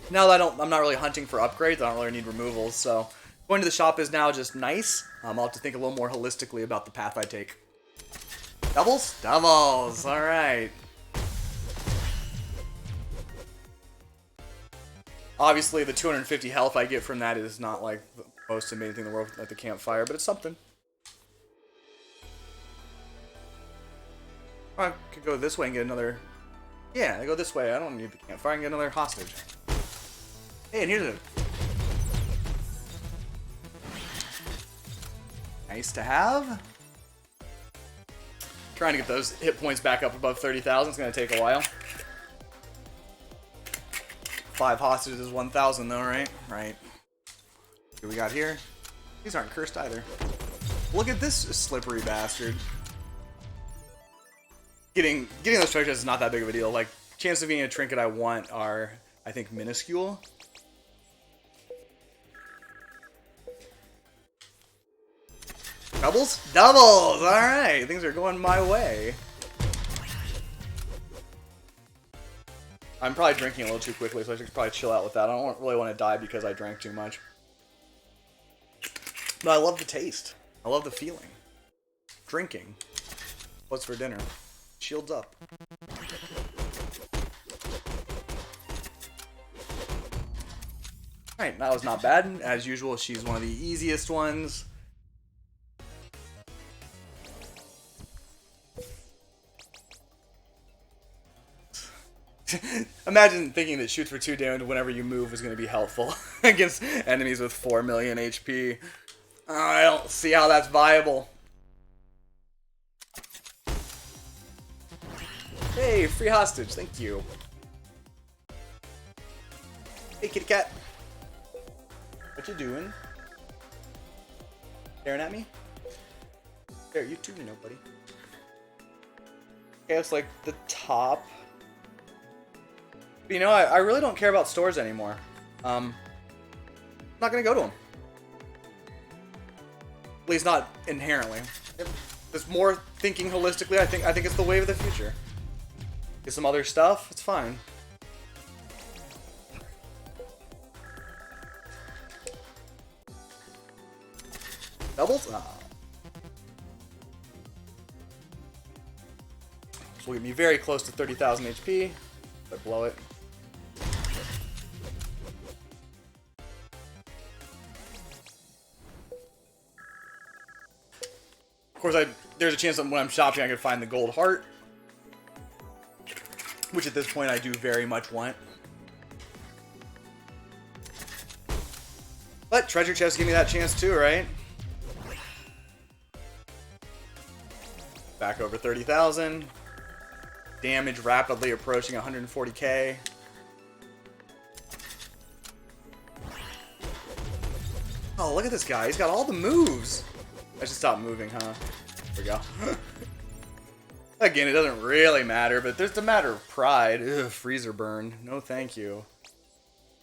Now that I'm not really hunting for upgrades, I don't really need removals, so going to the shop is now just nice. I'll have to think a little more holistically about the path I take. Doubles? Doubles! Alright. Obviously, the 250 health I get from that is not like the most amazing thing in the world, like the campfire, but it's something. I could go this way and get another... Yeah, I go this way. I don't need the campfire. I can get another hostage. Hey, and here's a... Nice to have. Trying to get those hit points back up above 30,000 is going to take a while. 5 hostages is 1,000 though, right? Right. What do we got here? These aren't cursed either. Look at this slippery bastard. Getting those treasures is not that big of a deal. Like, chance of getting a trinket I want are I think, minuscule. Doubles? Doubles! Alright, things are going my way. I'm probably drinking a little too quickly, so I should probably chill out with that. I don't really want to die because I drank too much. But I love the taste. I love the feeling. Drinking. What's for dinner? Shields up. Alright, that was not bad. As usual, she's one of the easiest ones. Imagine thinking that shoots for 2 damage whenever you move is going to be helpful against enemies with 4 million HP. I don't see how that's viable. Hey, free hostage, thank you. Hey, kitty cat. What you doing? Staring at me? There, you too, nobody. Okay, it's like the top. But you know, I really don't care about stores anymore. I'm not gonna go to them. At least not inherently. There's more thinking holistically. I think it's the wave of the future. Get some other stuff. It's fine. Doubles? Oh. This will get me very close to 30,000 HP. If I blow it. Of course, there's a chance that when I'm shopping I could find the gold heart. Which at this point I do very much want. But treasure chests give me that chance too, right? Back over 30,000. Damage rapidly approaching 140k. Oh, look at this guy. He's got all the moves. I should stop moving, huh? There we go. Again, it doesn't really matter, but there's a matter of pride. Ugh, freezer burn. No thank you.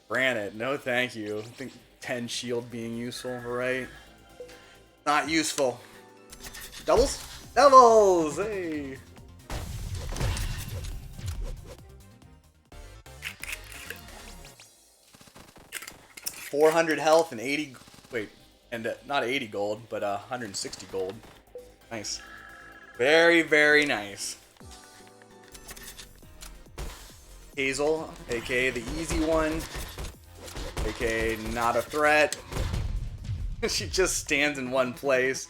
Granite. No thank you. I think 10 shield being useful, right? Not useful. Doubles? Doubles! Hey! $400 health and 80... Wait, and not 80 gold, but 160 gold. Nice. Very, very nice. Hazel, aka the easy one, aka not a threat. She just stands in one place.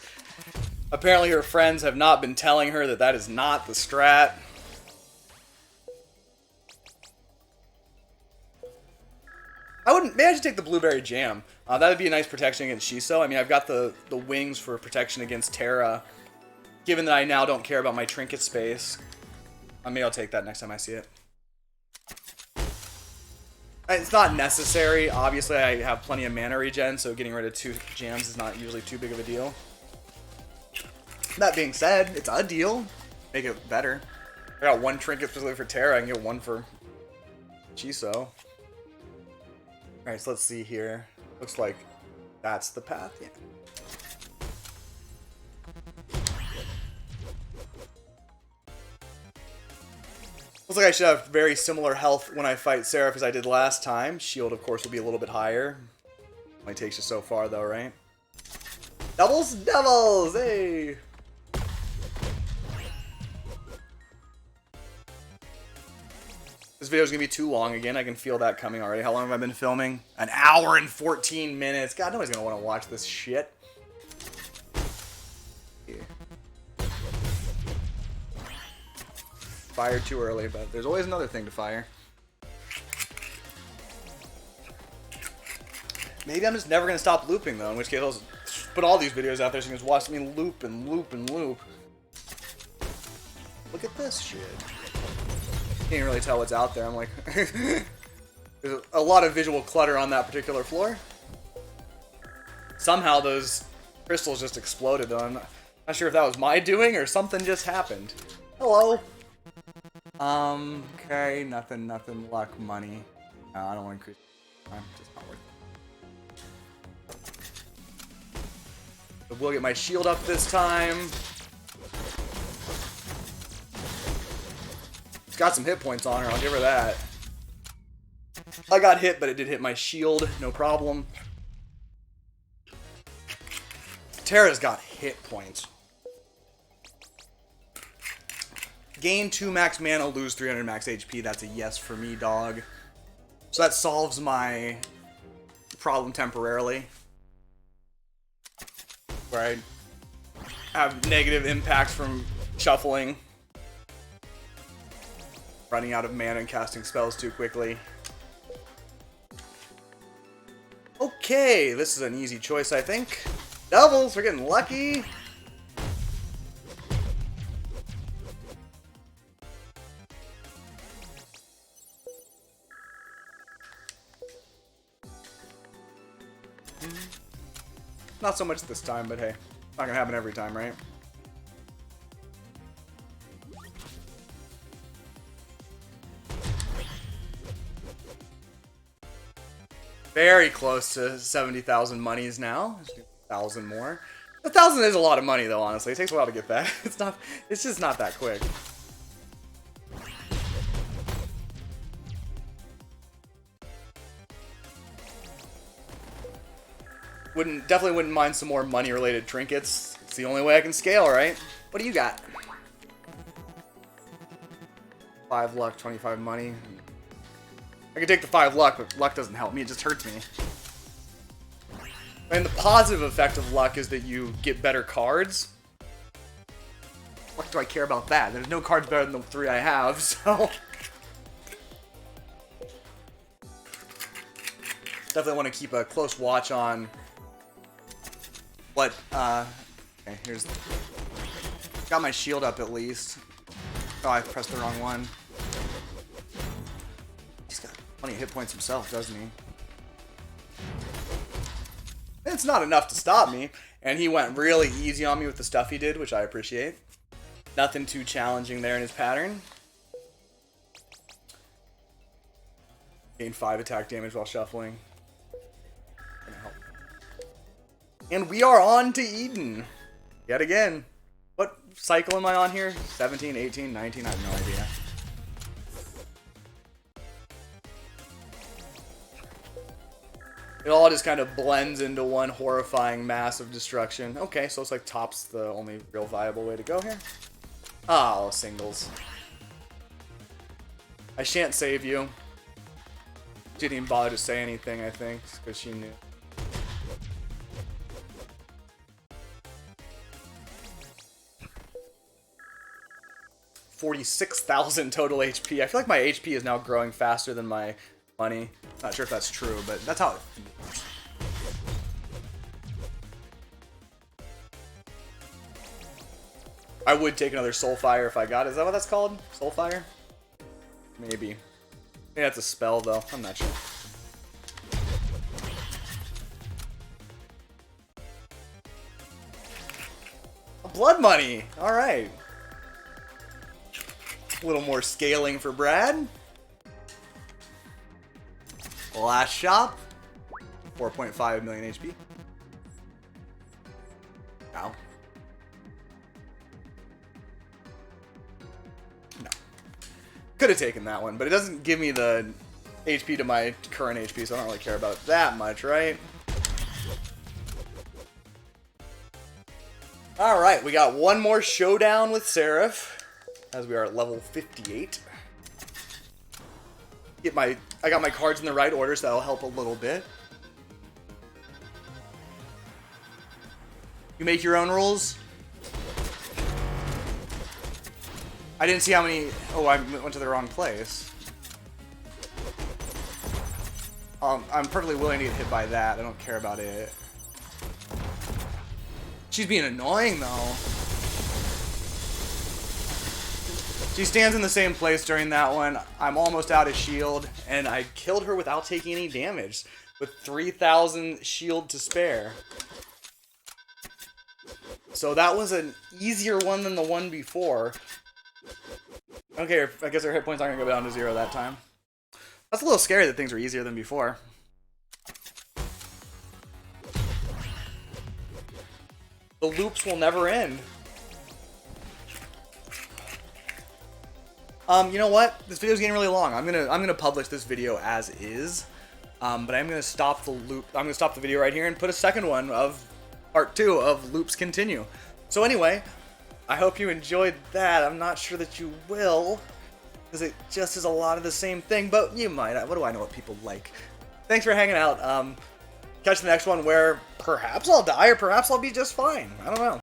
Apparently her friends have not been telling her that that is not the strat. Maybe I should take the blueberry jam. That would be a nice protection against Shiso. I mean, I've got the wings for protection against Terra. Given that I now don't care about my trinket space, maybe I'll take that next time I see it. It's not necessary. Obviously, I have plenty of mana regen, so getting rid of 2 jams is not usually too big of a deal. That being said, it's a deal. Make it better. I got 1 trinket specifically for Terra. I can get 1 for Shiso. Alright, so let's see here. Looks like that's the path. Yeah. Looks like I should have very similar health when I fight Seraph as I did last time. Shield, of course, will be a little bit higher. Only takes you so far, though, right? Doubles? Doubles! Hey! This video is going to be too long again. I can feel that coming already. How long have I been filming? An hour and 14 minutes. God, nobody's going to want to watch this shit. Fired too early, but there's always another thing to fire. Maybe I'm just never going to stop looping, though, in which case I'll put all these videos out there so you can just watch me loop and loop and loop. Look at this shit. Can't really tell what's out there. I'm like... There's a lot of visual clutter on that particular floor. Somehow those crystals just exploded, though. I'm not sure if that was my doing or something just happened. Hello. Okay, nothing, luck, money. No, I don't want to increase time. Just not worth it. But we'll get my shield up this time. It's got some hit points on her. I'll give her that. I got hit, but it did hit my shield. No problem. Terra's got hit points. Gain 2 max mana, lose 300 max HP. That's a yes for me, dog. So that solves my problem temporarily. Where I have negative impacts from shuffling. Running out of mana and casting spells too quickly. Okay, this is an easy choice, I think. Doubles, we're getting lucky. Not so much this time, but hey, not gonna happen every time, right? Very close to 70,000 monies now. 1,000 more. 1,000 is a lot of money, though. Honestly, it takes a while to get that. It's just not that quick. Definitely wouldn't mind some more money-related trinkets. It's the only way I can scale, right? What do you got? 5 luck, 25 money. I could take the 5 luck, but luck doesn't help me. It just hurts me. And the positive effect of luck is that you get better cards. What do I care about that? There's no cards better than the 3 I have, so... Definitely want to keep a close watch on what, okay, here's... Got my shield up at least. Oh, I pressed the wrong one. He's got plenty of hit points himself, doesn't he? It's not enough to stop me, and he went really easy on me with the stuff he did, which I appreciate. Nothing too challenging there in his pattern. Gain 5 attack damage while shuffling. Gonna help. And we are on to Eden. Yet again. What cycle am I on here? 17, 18, 19? I have no idea. It all just kind of blends into one horrifying mass of destruction. Okay, so it's like top's the only real viable way to go here. Oh, singles. I shan't save you. Didn't even bother to say anything, I think, because she knew. $46,000 total HP. I feel like my HP is now growing faster than my money. Not sure if that's true, but that's how it feels. I would take another Soulfire if I got it. Is that what that's called? Soulfire? Maybe. Maybe that's a spell, though. I'm not sure. Blood money! Alright. A little more scaling for Brad. Last shop. 4.5 million HP. Ow. No. Could have taken that one, but it doesn't give me the HP to my current HP, so I don't really care about it that much, right? Alright, we got one more showdown with Seraph, as we are at level 58. I got my cards in the right order, so that'll help a little bit. You make your own rules? I didn't see how many... Oh, I went to the wrong place. I'm perfectly willing to get hit by that. I don't care about it. She's being annoying, though. She stands in the same place during that one. I'm almost out of shield, and I killed her without taking any damage, with 3,000 shield to spare. So that was an easier one than the one before. Okay, I guess her hit points aren't going to go down to 0 that time. That's a little scary that things are easier than before. The loops will never end. You know what? This video's getting really long. I'm gonna publish this video as is. But I'm gonna stop the loop. I'm gonna stop the video right here and put a second one of part 2 of Loops Continue. So anyway, I hope you enjoyed that. I'm not sure that you will, because it just is a lot of the same thing, but you might. What do I know what people like? Thanks for hanging out. Catch the next one where perhaps I'll die or perhaps I'll be just fine. I don't know.